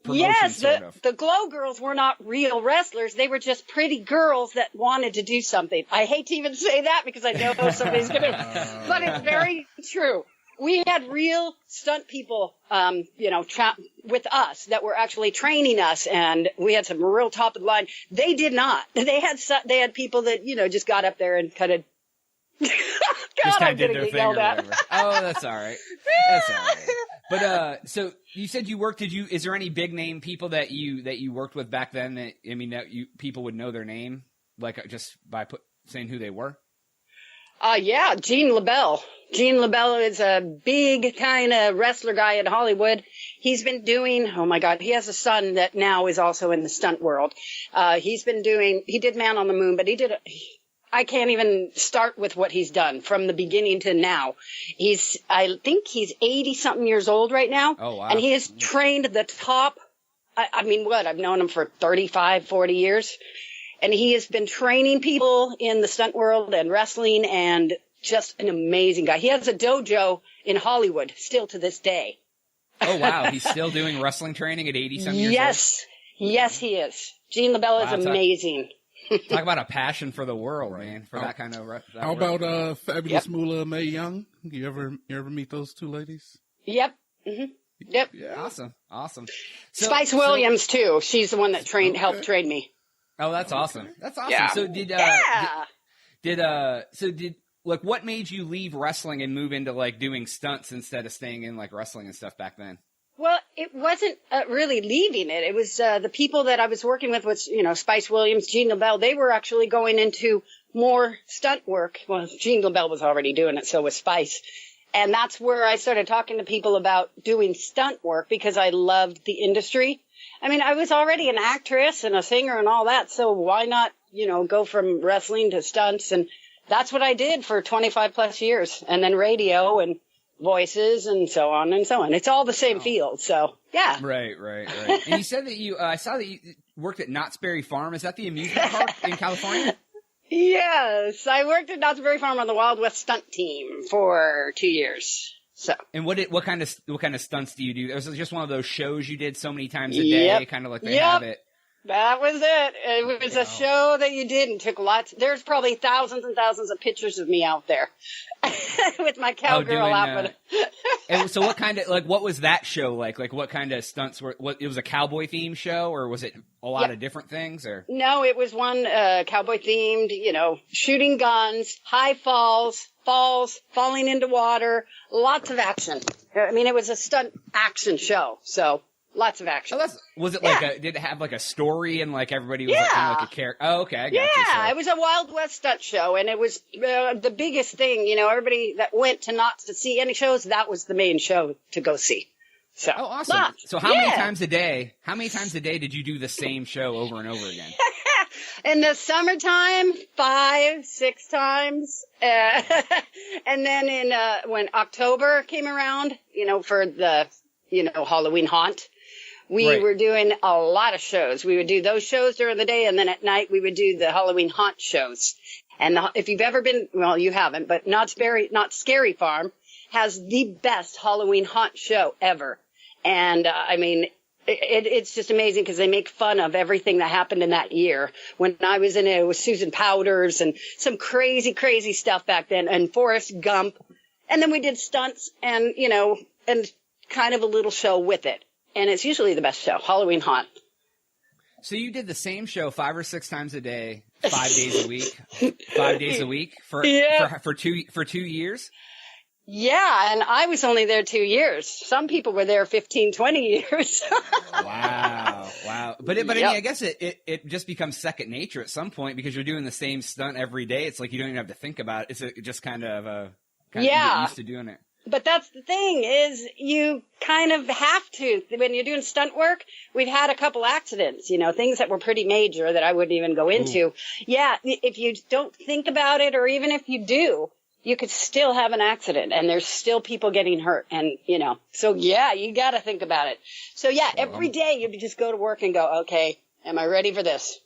promotion, sort of. The Glow Girls were not real wrestlers. They were just pretty girls that wanted to do something. I hate to even say that because I know somebody's going to, but it's very true. We had real stunt people, with us that were actually training us, and we had some real top of the line. They did not. They had people that, just got up there and kind of, just kind of did their thing or whatever. Oh, that's all right. That's all right. But, so you said you worked, is there any big name people that you worked with back then that people would know their name, just by saying who they were? Yeah, Gene LaBelle. Gene LaBelle is a big kind of wrestler guy in Hollywood. He's been doing, oh my God, he has a son that now is also in the stunt world. He did Man on the Moon, but I can't even start with what he's done from the beginning to now. I think he's 80 something years old right now. Oh, wow. And he has trained the top, I've known him for 35, 40 years. And he has been training people in the stunt world and wrestling, and just an amazing guy. He has a dojo in Hollywood still to this day. Oh, wow. He's still doing wrestling training at 80-some years old? Yes, he is. Gene LaBelle is amazing. Talk about a passion for the world, man, for that kind of How about Fabulous Moolah Mae Young? You ever meet those two ladies? Yep. Mm-hmm. Yep. Yeah. Awesome. Spice Williams, too. She's the one that helped train me. Oh, that's awesome. That's awesome. Yeah. So what made you leave wrestling and move into doing stunts instead of staying in wrestling and stuff back then? Well, it wasn't really leaving it. It was the people that I was working with was, Spice Williams, Gene LaBelle. They were actually going into more stunt work. Well, Gene LaBelle was already doing it, so was Spice. And that's where I started talking to people about doing stunt work because I loved the industry. I mean, I was already an actress and a singer and all that, so why not, go from wrestling to stunts? And that's what I did for 25 plus years. And then radio and voices and so on and so on. It's all the same field, so yeah. Right. And you said that I saw that you worked at Knott's Berry Farm. Is that the amusement park in California? Yes, I worked at Knott's Berry Farm on the Wild West stunt team for 2 years. So. And what kind of stunts do you do? Was it just one of those shows you did so many times a day, kind of like they have it? That was it. It was a show that you did and took lots. There's probably thousands and thousands of pictures of me out there with my cowgirl outfit. And so what was that show like? Like what kind of stunts it was a cowboy themed show, or was it a lot of different things, or? No, it was one cowboy themed, shooting guns, high falls, falling into water, lots of action. I mean, it was a stunt action show. So Lots of action. Oh, was it like did it have like a story and like everybody was like kind of like a character? Oh, okay, I got you. Yeah, it was a Wild West stunt show, and it was the biggest thing. You know, everybody that went to see any shows, that was the main show to go see. So, awesome. Lots. So how many times a day did you do the same show over and over again? In the summertime, 5, 6 times. And then when October came around, you know, for the, you know, Halloween haunt, we were doing a lot of shows. We would do those shows during the day, and then at night we would do the Halloween haunt shows. And if you've ever been, well, you haven't, but Not Scary Farm has the best Halloween haunt show ever. And, I mean, it's just amazing because they make fun of everything that happened in that year. When I was in it was Susan Powders and some crazy, crazy stuff back then, and Forrest Gump. And then we did stunts and, you know, and kind of a little show with it. And it's usually the best show, Halloween Haunt. So you did the same show 5 or 6 times a day, 5 days a week, 5 days a week for 2 years? Yeah, and I was only there 2 years. Some people were there 15, 20 years. Wow. But I mean, I guess it just becomes second nature at some point because you're doing the same stunt every day. It's like you don't even have to think about it. It's just kind of you get used to doing it. But that's the thing is you kind of have to. When you're doing stunt work, we've had a couple accidents, you know, things that were pretty major that I wouldn't even go into. Ooh. Yeah, if you don't think about it, or even if you do, you could still have an accident and there's still people getting hurt. And, you know, so yeah, you got to think about it. So yeah, every day you just go to work and go, okay, am I ready for this?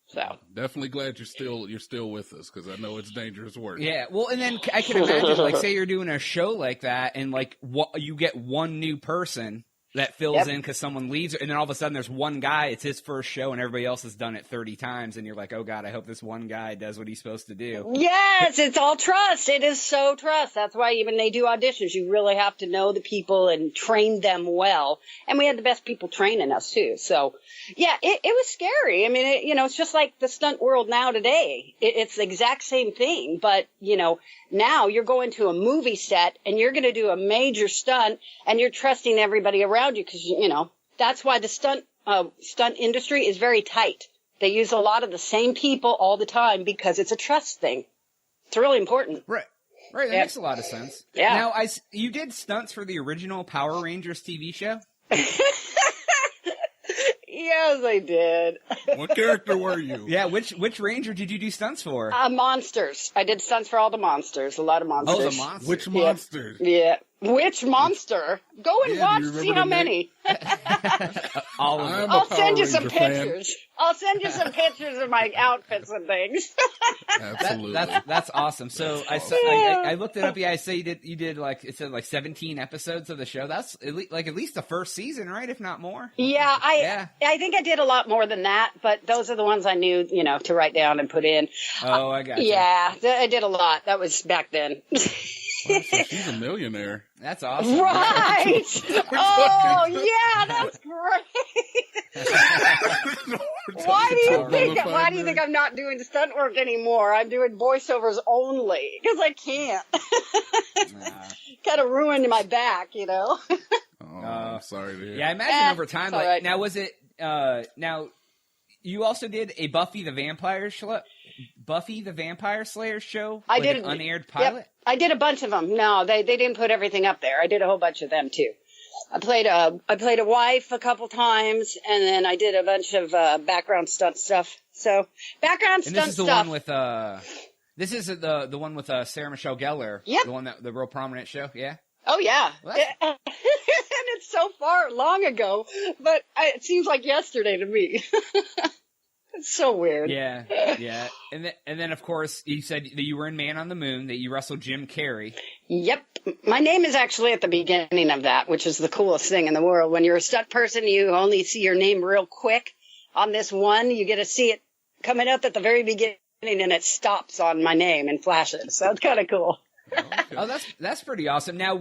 So definitely glad you're still with us because I know it's dangerous work. Yeah, well, and then I can imagine, like, say you're doing a show like that, and like you get one new person that fills in because someone leaves, and then all of a sudden there's one guy, it's his first show, and everybody else has done it 30 times, and you're like, oh God, I hope this one guy does what he's supposed to do. Yes, it's all trust. It is so trust. That's why when they do auditions, you really have to know the people and train them well. And we had the best people training us too. So yeah, it was scary. I mean, you know, it's just like the stunt world now today. It's the exact same thing, but you know, now you're going to a movie set and you're going to do a major stunt and you're trusting everybody around you because, you know, that's why the stunt industry is very tight. They use a lot of the same people all the time because it's a trust thing. It's really important. Right. That makes a lot of sense. Yeah. Now, you did stunts for the original Power Rangers TV show? Yes, I did. What character were you? Yeah, which Ranger did you do stunts for? Monsters. I did stunts for all the monsters. A lot of monsters. Oh, the monsters. Which monsters? Yeah. Which monster? Go and watch, see how many. All of them. I'll send you some pictures. I'll send you some pictures of my outfits and things. Absolutely. That's awesome. So I looked it up. Yeah, I say you did like, it said like 17 episodes of the show. That's at least the first season, right? If not more. Yeah, I think I did a lot more than that, but those are the ones I knew, you know, to write down and put in. Oh, I got you. Yeah, I did a lot. That was back then. Wow, so she's a millionaire. That's awesome. Right. Oh, yeah, that's great. Why do you think I'm not doing stunt work anymore? I'm doing voiceovers only because I can't. Kind of ruined my back, you know. Oh, I'm sorry to hear. Yeah, I imagine over time. Like, right. now, was it? Now, you also did a Buffy the Vampire Slayer show. I did an unaired pilot. Yep. I did a bunch of them. No, they didn't put everything up there. I did a whole bunch of them too. I played a wife a couple times, and then I did a bunch of background stunt stuff. So background stunt stuff. And this is the one with this is the one with Sarah Michelle Gellar. Yep. The real prominent show. Yeah. Oh yeah. And it's so far long ago, but it seems like yesterday to me. It's so weird. Yeah. And then of course you said that you were in Man on the Moon, that you wrestled Jim Carrey. Yep. My name is actually at the beginning of that, which is the coolest thing in the world. When you're a stunt person, you only see your name real quick. On this one, you get to see it coming up at the very beginning, and it stops on my name and flashes. So it's kind of cool. Okay. Oh, that's pretty awesome. Now,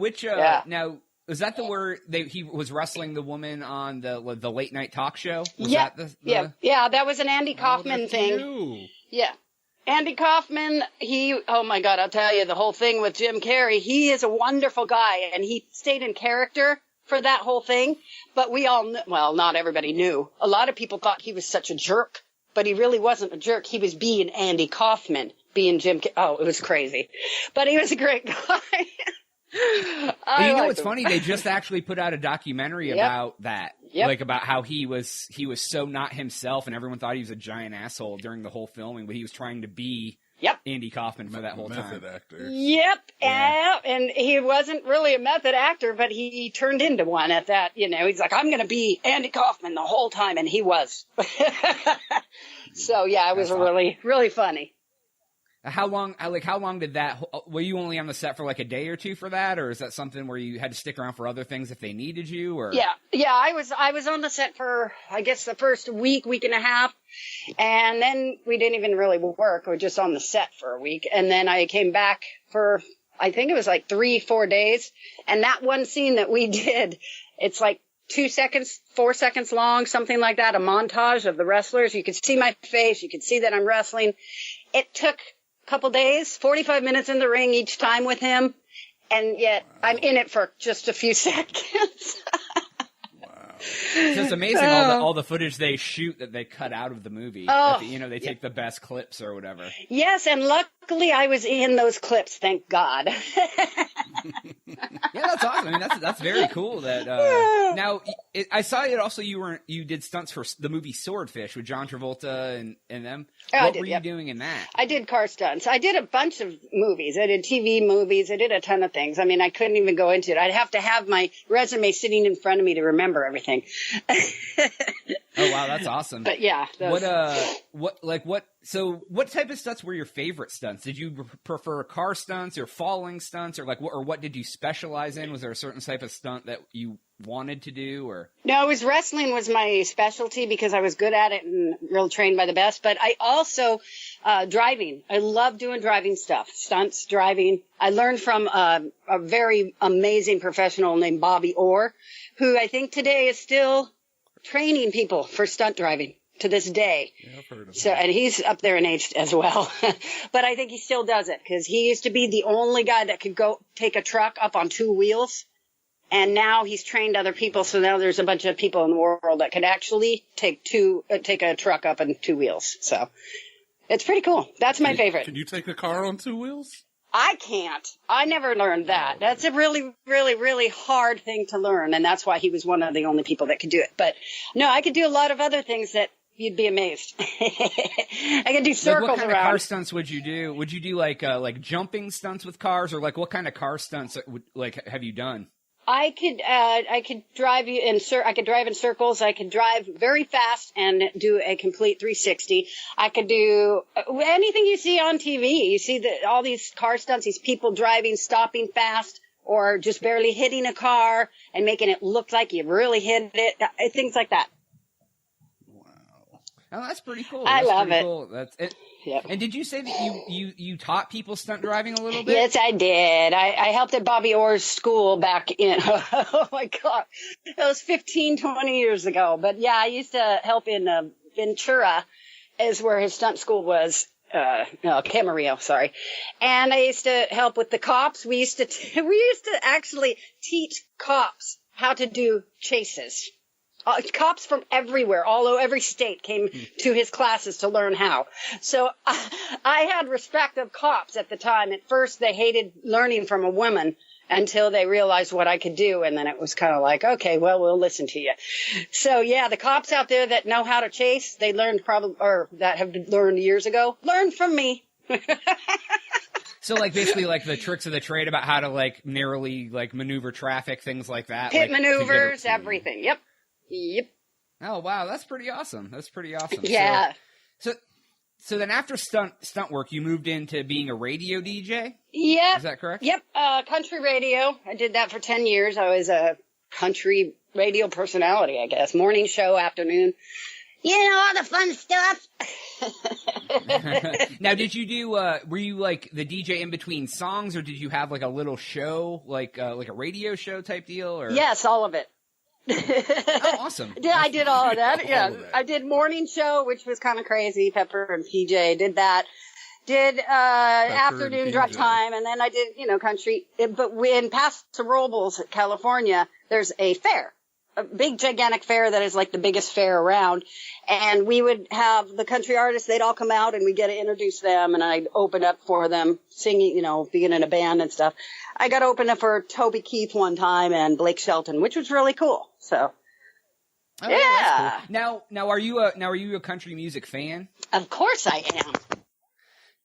now, is that where he was wrestling the woman on the late night talk show? Yeah, that was an Andy Kaufman thing. You. Yeah. Andy Kaufman, oh my God, I'll tell you, the whole thing with Jim Carrey, he is a wonderful guy, and he stayed in character for that whole thing, but we all knew, well, not everybody knew. A lot of people thought he was such a jerk, but he really wasn't a jerk. He was being Andy Kaufman, being Jim. Oh, it was crazy, but he was a great guy. You know what's funny? They just actually put out a documentary about that. Yep. Like about how he was so not himself, and everyone thought he was a giant asshole during the whole filming, but he was trying to be Andy Kaufman for that whole time. Method actor. Yep. Yeah. And he wasn't really a method actor, but he turned into one at that. You know, he's like, I'm going to be Andy Kaufman the whole time, and he was. So yeah, it was really, really funny. How long did that, were you only on the set for like a day or two for that, or is that something where you had to stick around for other things if they needed you, or? Yeah, I was on the set for, I guess, the first week and a half, and then we didn't even really work. We were just on the set for a week, and then I came back for, I think it was like 3-4 days, and that one scene that we did, it's like 2 seconds, 4 seconds long, something like that, a montage of the wrestlers. You could see my face, you could see that I'm wrestling. It took couple days, 45 minutes in the ring each time with him, and yet I'm in it for just a few seconds. So it's amazing all the footage they shoot that they cut out of the movie. Oh, they take the best clips or whatever. Yes, and luckily I was in those clips, thank God. Yeah, that's awesome. I mean, that's very cool. That now I saw it. Also, you did stunts for the movie Swordfish with John Travolta and them. What were you doing in that? I did car stunts. I did a bunch of movies. I did TV movies. I did a ton of things. I mean, I couldn't even go into it. I'd have to have my resume sitting in front of me to remember everything. Oh wow, that's awesome. But yeah, what type of stunts were your favorite stunts? Did you prefer car stunts or falling stunts, or what did you specialize in? Was there a certain type of stunt that you wanted to do, or? No, it was wrestling was my specialty because I was good at it and real trained by the best. But I also driving. I love doing driving stuff, stunts, driving. I learned from a very amazing professional named Bobby Orr, who I think today is still training people for stunt driving to this day. Yeah, I've heard of him. And he's up there in age as well. But I think he still does it because he used to be the only guy that could go take a truck up on 2 wheels. And now he's trained other people. So now there's a bunch of people in the world that could actually take a truck up on 2 wheels. So it's pretty cool. That's my favorite. Can you take a car on 2 wheels? I can't. I never learned that. That's a really, really, really hard thing to learn. And that's why he was one of the only people that could do it. But no, I could do a lot of other things that you'd be amazed. I could do circles what kind around. Of car stunts would you do? Would you do like jumping stunts with cars, or like what kind of car stunts have you done? I could drive I could drive in circles. I could drive very fast and do a complete 360. I could do anything you see on TV. You see all these car stunts, these people driving, stopping fast, or just barely hitting a car and making it look like you really hit it. Things like that. Wow. Oh, that's pretty cool. I love it. Cool. That's it. Yep. And did you say that you taught people stunt driving a little bit? Yes, I did. I helped at Bobby Orr's school back in, oh my God, that was 15, 20 years ago. But yeah, I used to help in Ventura is where his stunt school was. Camarillo, sorry. And I used to help with the cops. We used to actually teach cops how to do chases. Cops from everywhere, every state came to his classes to learn how. So I had respect of cops at the time. At first, they hated learning from a woman until they realized what I could do. And then it was kind of like, okay, well, we'll listen to you. So yeah, the cops out there that know how to chase, they learned that have learned years ago, learn from me. So like basically like the tricks of the trade about how to like narrowly like maneuver traffic, things like that. Pit maneuvers, everything. Yep. Oh wow, that's pretty awesome. Yeah. So then after stunt work, you moved into being a radio DJ? Yep. Is that correct? Yep. Country radio. I did that for 10 years. I was a country radio personality, I guess. Morning show, afternoon. You know, all the fun stuff. Now, did you do, were you like the DJ in between songs, or did you have like a little show, like a radio show type deal? Or? Yes, all of it. Oh, awesome. I did all of that. Yeah. I did morning show, which was kind of crazy. Pepper and PJ did that. did afternoon drive time, and then I did, country. But in Paso Robles, California, there's a fair, a big gigantic fair that is like the biggest fair around. And we would have the country artists, they'd all come out and we'd get to introduce them, and I'd open up for them, singing, being in a band and stuff. I got to open up for Toby Keith one time and Blake Shelton, which was really cool. So. Oh, yeah. That's cool. Now, are you a country music fan? Of course I am.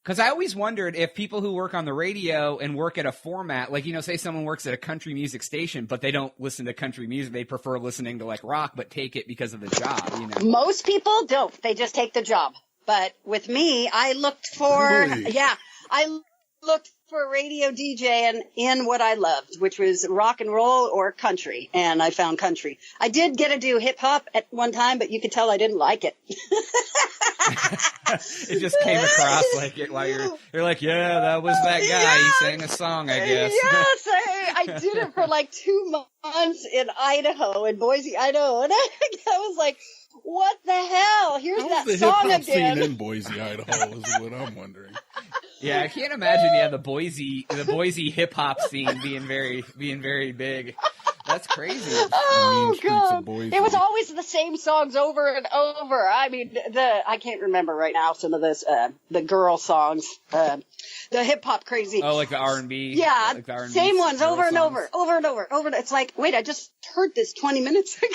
Because I always wondered if people who work on the radio and work at a format, like, say someone works at a country music station, but they don't listen to country music. They prefer listening to, like, rock, but take it because of the job, Most people don't. They just take the job. But with me, I looked for, I looked for a radio DJ in what I loved, which was rock and roll or country. And I found country. I did get to do hip hop at one time, but you could tell I didn't like it. It just came across like it while you're like, yeah, that was that guy. He sang a song, I guess. Yes, I did it for like 2 months in Idaho, in Boise, Idaho, and I was like, what the hell? Here's that song again. The hip-hop scene in Boise, Idaho is what I'm wondering. Yeah, I can't imagine. The Boise hip hop scene being very big. That's crazy. Oh God! It was always the same songs over and over. I mean, I can't remember right now some of this. The girl songs, the hip hop crazy. Oh, like the R&B. Yeah, like the R&B same ones over and songs. over and over. It's like, wait, I just heard this 20 minutes ago.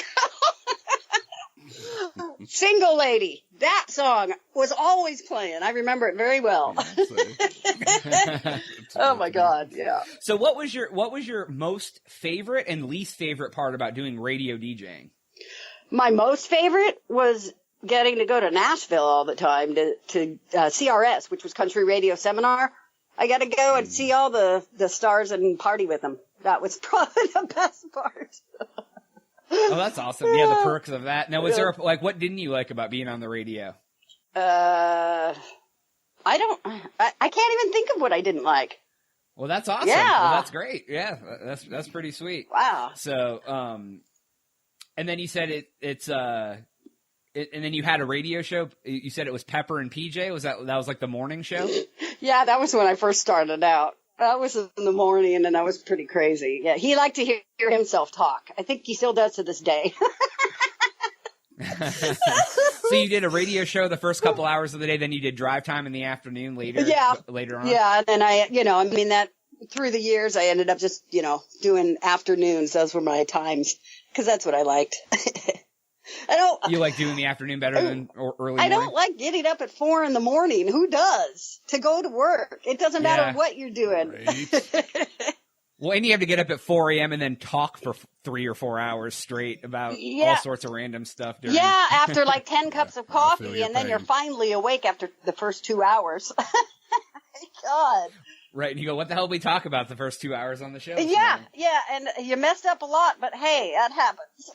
Single Lady. That song was always playing. I remember it very well. Oh my God, yeah. So what was your most favorite and least favorite part about doing radio DJing? My most favorite was getting to go to Nashville all the time to CRS, which was Country Radio Seminar. I got to go and see all the stars and party with them. That was probably the best part. Oh, that's awesome. Yeah, the perks of that. Now, was there, what didn't you like about being on the radio? I can't even think of what I didn't like. Well, that's awesome. Yeah. Well, that's great. Yeah, that's pretty sweet. Wow. So, and then you said and then you had a radio show. You said it was Pepper and PJ. Was that was like the morning show? Yeah, that was when I first started out. That was in the morning, and that was pretty crazy. Yeah, he liked to hear himself talk. I think he still does to this day. So you did a radio show the first couple hours of the day, then you did drive time in the afternoon later on? Yeah, and then that through the years, I ended up just, doing afternoons. Those were my times, because that's what I liked. You like doing the afternoon better than early morning? I don't like getting up at 4 a.m. Who does? To go to work. It doesn't matter what you're doing. Right. Well, and you have to get up at 4 a.m. and then talk for 3 or 4 hours straight about all sorts of random stuff. After like 10 cups of coffee, and then you're finally awake after the first 2 hours. God. Right, and you go, what the hell did we talk about the first 2 hours on the show? Yeah, and you messed up a lot, but hey, that happens.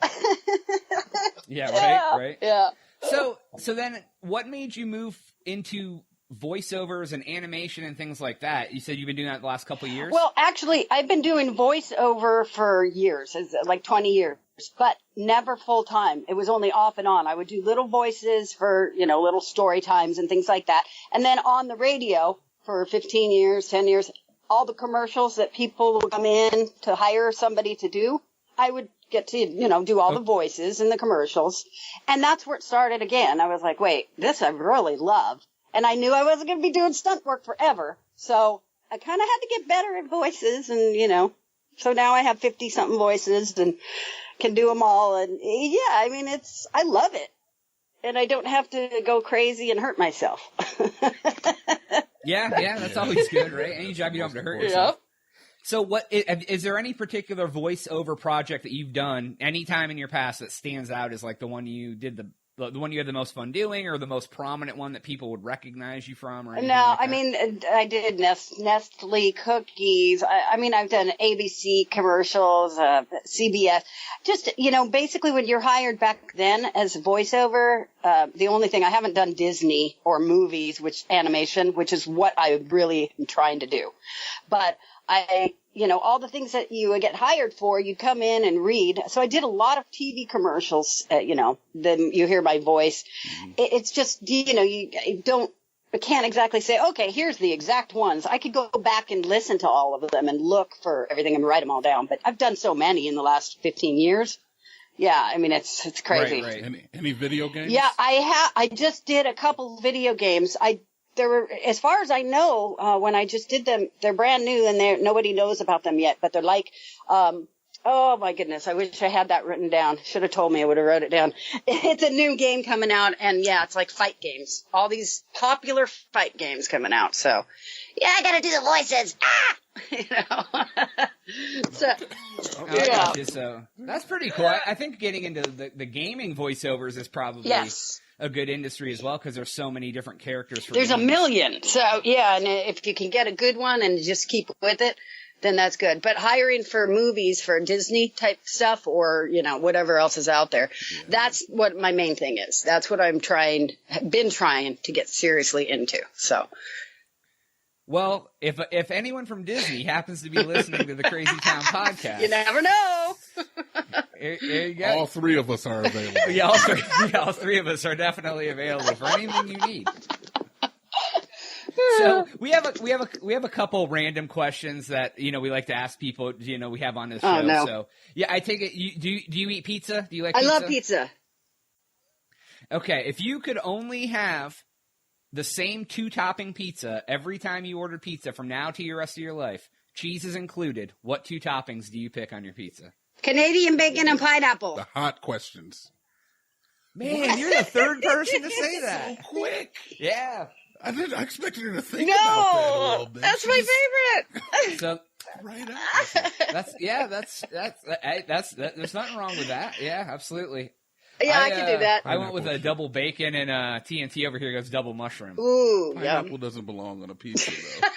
Right. Yeah. So then, what made you move into voiceovers and animation and things like that? You said you've been doing that the last couple of years? Well, actually, I've been doing voiceover for years, like 20 years, but never full time. It was only off and on. I would do little voices for, little story times and things like that. And then on the radio for 15 years, 10 years, all the commercials that people would come in to hire somebody to do, I would get to, do all the voices in the commercials. And that's where it started again. I was like, wait, this I really love. And I knew I wasn't going to be doing stunt work forever. So I kind of had to get better at voices and, so now I have 50-something voices and can do them all. And I love it. And I don't have to go crazy and hurt myself. Yeah, that's always good, right? Any job you don't have to hurt yourself. Yep. So is there any particular voiceover project that you've done anytime in your past that stands out as like the one you did the one you had the most fun doing, or the most prominent one that people would recognize you from? Or I did Nestle cookies. I've done ABC commercials, CBS. Just, basically when you're hired back then as voiceover, the only thing, I haven't done Disney or movies, animation, which is what I really am trying to do. But all the things that you get hired for, you come in and read. So I did a lot of TV commercials, then you hear my voice. Mm-hmm. It's just, you don't can't exactly say, okay, here's the exact ones. I could go back and listen to all of them and look for everything and write them all down. But I've done so many in the last 15 years. Yeah, I mean, it's crazy. Right. Any video games? Yeah, I just did a couple video games. There were, as far as I know, when I just did them, they're brand new and nobody knows about them yet. But they're like, oh my goodness, I wish I had that written down. Should have told me, I would have wrote it down. It's a new game coming out, and yeah, it's like fight games. All these popular fight games coming out. So, yeah, I gotta do the voices. Ah! You know. So, yeah. So that's pretty cool. I think getting into the gaming voiceovers is probably a good industry as well, because there's so many different characters. There's games. A million. So yeah, and if you can get a good one and just keep with it, then that's good. But hiring for movies, for Disney type stuff, or, you know, whatever else is out there, that's what my main thing is. That's what been trying to get seriously into. So. Well, if anyone from Disney happens to be listening to the Crazy Town podcast, you never know. Here you go. All three of us are available. Yeah, all three of us are definitely available for anything you need. So we have a couple random questions that, you know, we like to ask people, you know, we have on this show. Oh, no. So yeah, I take it. Do you eat pizza? Do you like pizza? I love pizza. Okay, if you could only have the same 2-topping pizza every time you ordered pizza from now to the rest of your life, cheese is included, what 2 toppings do you pick on your pizza? Canadian bacon and pineapple. The hot questions. Man, you're the third person to say that. So quick. Yeah. I expected her to think about that a little bit. That's my favorite. So right out. There's nothing wrong with that. Yeah, absolutely. Yeah, I can do that. I went with a double bacon, and TNT over here goes double mushroom. Ooh, pineapple doesn't belong on a pizza, though.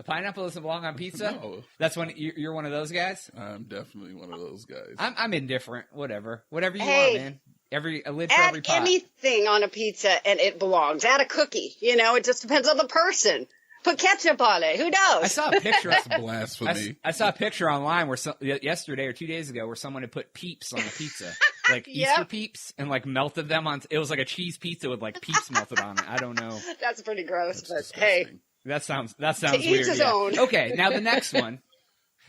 Pineapple doesn't belong on pizza? No. That's when you're one of those guys? I'm definitely one of those guys. I'm indifferent. Whatever you want, man. A lid for every pot. Add anything on a pizza and it belongs. Add a cookie. You know, it just depends on the person. Put ketchup on it. Who knows? I saw a picture. That's blasphemy. I saw a picture online where yesterday or 2 days ago where someone had put Peeps on a pizza, like Easter Peeps, and like melted them on. It was like a cheese pizza with like Peeps melted on it. I don't know. That's pretty gross, but disgusting. Hey, that sounds to weird. each his own. Okay, now the next one.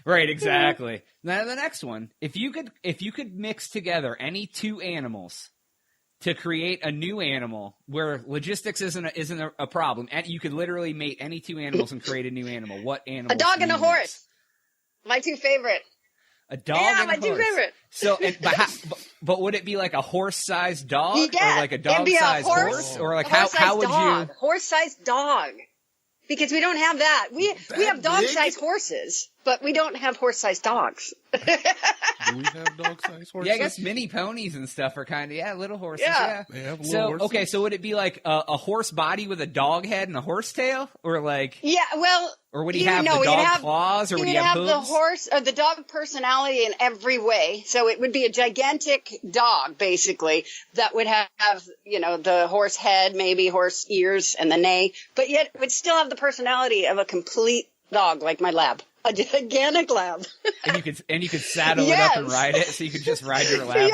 Right, exactly. Now the next one. If you could mix together any 2 animals to create a new animal where logistics isn't a problem, and you could literally mate any 2 animals and create a new animal, what animal? A dog and a horse. My 2 favorite. A dog and a horse. Yeah, my 2 favorite. So, but would it be like a horse-sized dog, yeah, or like a dog-sized horse, or like how would you? Horse-sized dog. Because we don't have that. We have dog-sized horses, but we don't have horse-sized dogs. Do we have dog-sized horses? Yeah, I guess mini ponies and stuff are kind of, little horses. Yeah. They have little horses. Okay, so would it be like a horse body with a dog head and a horse tail? Or like... Yeah, well... Or would he have the dog claws? Or would he have hooves? The horse, or the dog personality in every way. So it would be a gigantic dog, basically, that would have, you know, the horse head, maybe horse ears, and the neigh. But yet would still have the personality of a complete dog, like my lab. A gigantic lab. And you could saddle it up and ride it, so you could just ride your lab around.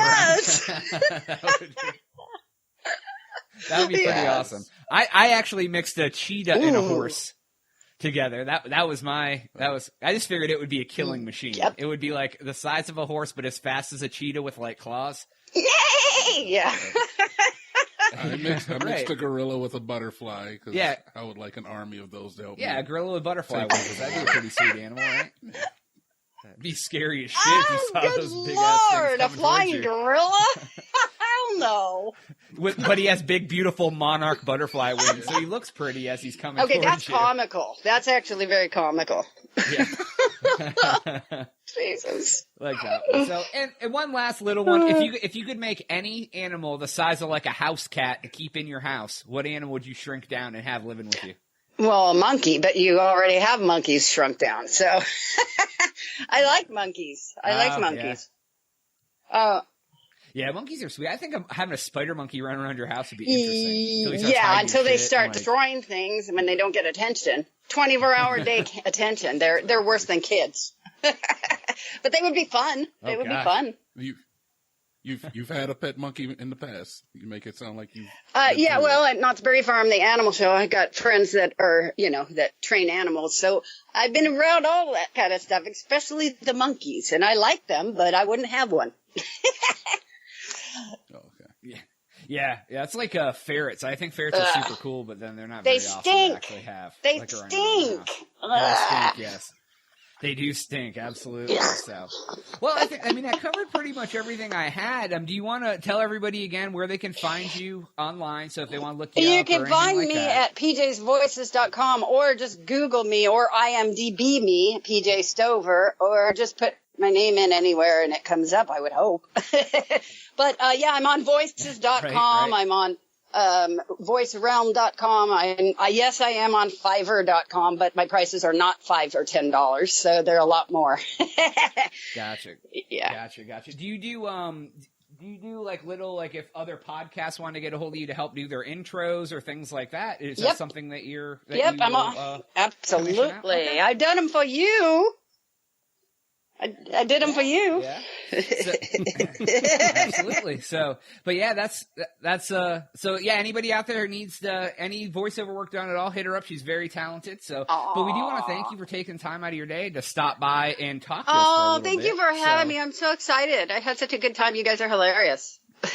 That would be pretty awesome. I actually mixed a cheetah and a horse together. I just figured it would be a killing machine. Yep. It would be like the size of a horse, but as fast as a cheetah with like claws. Yay! Yeah. I mixed a gorilla with a butterfly because I would like an army of those to help me. Yeah, a gorilla with butterfly wings. That'd be a pretty sweet animal, right? Yeah. That'd be scary as shit if you saw those big ass things coming a flying towards you. gorilla? Hell no. But he has big, beautiful monarch butterfly wings, so he looks pretty as he's coming towards you. Okay, that's comical. That's actually very comical. Yeah. Jesus. Like that. So, and one last little one. If you could make any animal the size of like a house cat to keep in your house, what animal would you shrink down and have living with you? Well, a monkey, but you already have monkeys shrunk down, so I like monkeys. I like monkeys. Yeah, monkeys are sweet. I think having a spider monkey run around your house would be interesting. Until they start destroying things when they don't get attention. 24-hour day attention. They're worse than kids. But they would be fun. They would be fun. You've had a pet monkey in the past. You make it sound like you. Yeah, well, at Knott's Berry Farm, the animal show, I got friends that are, that train animals. So I've been around all that kind of stuff, especially the monkeys. And I like them, but I wouldn't have one. Okay. Yeah. It's like ferrets. I think ferrets are super cool, but then they're not They very awesome stink. to actually have. They like around stink. your house. They stink, yes. They do stink, absolutely. Yeah. So, well, I covered pretty much everything I had. Do you want to tell everybody again where they can find you online? So if they want to look you up, You can find me at pjsvoices.com, or just Google me, or IMDb me, PJ Stover, or just put my name in anywhere and it comes up, I would hope. But I'm on voices.com. Right. I'm on voicerealm.com. Yes, I am on Fiverr.com, but my prices are not $5 or $10, so they're a lot more. Gotcha. Yeah. Gotcha. Do you do like little, like if other podcasts want to get a hold of you to help do their intros or things like that? Is that something that absolutely. Okay. I've done them for you. I did them for you. Yeah. Absolutely. So, but yeah, anybody out there who needs any voiceover work done at all, hit her up. She's very talented. So, but we do want to thank you for taking time out of your day to stop by and talk to us for a little thank bit. you for having me. I'm so excited. I had such a good time. You guys are hilarious. All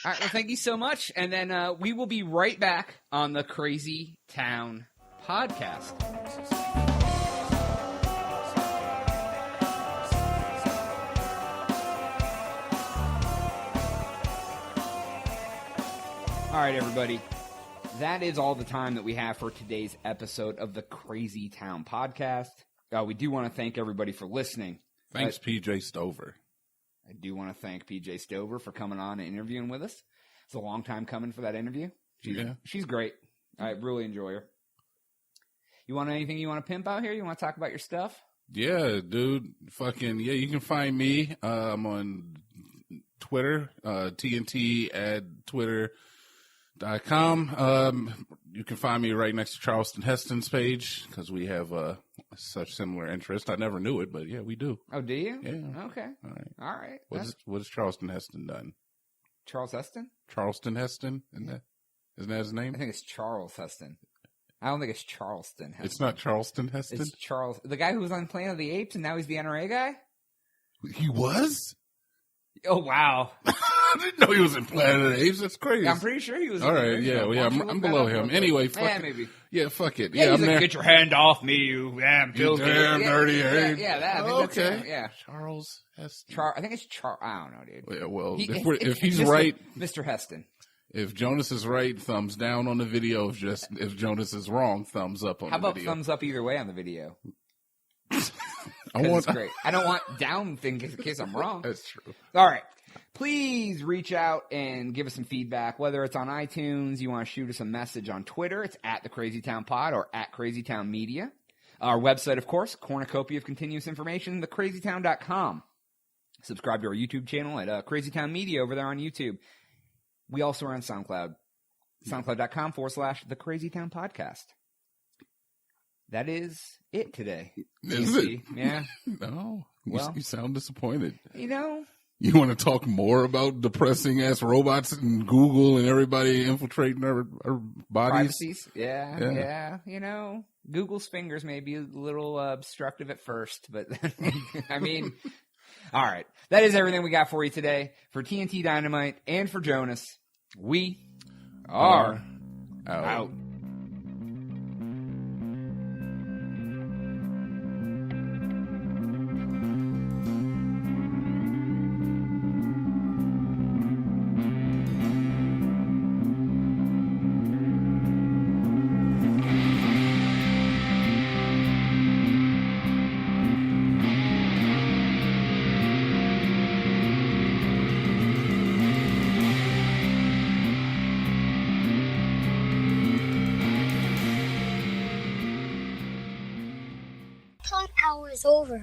right. Well, thank you so much. And then we will be right back on the Crazy Town podcast. All right, everybody. That is all the time that we have for today's episode of the Crazy Town podcast. We do want to thank everybody for listening. Thanks, PJ Stover. I do want to thank PJ Stover for coming on and interviewing with us. It's a long time coming for that interview. She's great. I really enjoy her. You want anything you want to pimp out here? You want to talk about your stuff? Yeah, dude. You can find me. I'm on Twitter, TNT at Twitter.com. You can find me right next to Charleston Heston's page because we have such similar interests. I never knew it, but yeah, we do. Oh, do you? Yeah. Okay. All right. What has Charleston Heston done? Charles Heston? Charleston Heston? Isn't that his name? I think it's Charles Heston. I don't think it's Charleston Heston. It's not Charleston Heston? It's Charles. The guy who was on Planet of the Apes and now he's the NRA guy? He was? Oh, wow. I didn't know he was in Planet of the Apes. That's crazy. I'm pretty sure he was. All right, I'm below him. Anyway, fuck it. Maybe. Yeah, fuck it. Yeah, I'm there. Get your hand off me, you damn filthy. Damn dirty ape. Yeah, that. Okay. Yeah. Charles Heston. I think it's Charles. I don't know, dude. Yeah, well, If he's Mr. right. Mr. Heston. If Jonas is right, thumbs down on the video. If Jonas is wrong, thumbs up on the video. How about thumbs up either way on the video? It's great. I don't want down thing in case I'm wrong. That's true. All right. Please reach out and give us some feedback, whether it's on iTunes, you want to shoot us a message on Twitter, it's at the Crazy Town Pod or at Crazy Town Media. Our website, of course, cornucopia of continuous information, thecrazytown.com. Subscribe to our YouTube channel at Crazy Town Media over there on YouTube. We also are on SoundCloud, soundcloud.com/The Crazy Town Podcast. That is it today. Is it? Yeah. No. Well, you sound disappointed. You want to talk more about depressing ass robots and Google and everybody infiltrating our bodies? Privacies. Yeah. Google's fingers may be a little obstructive at first, but I mean, all right. That is everything we got for you today. For TNT Dynamite and for Jonas, we are out. Hour is over.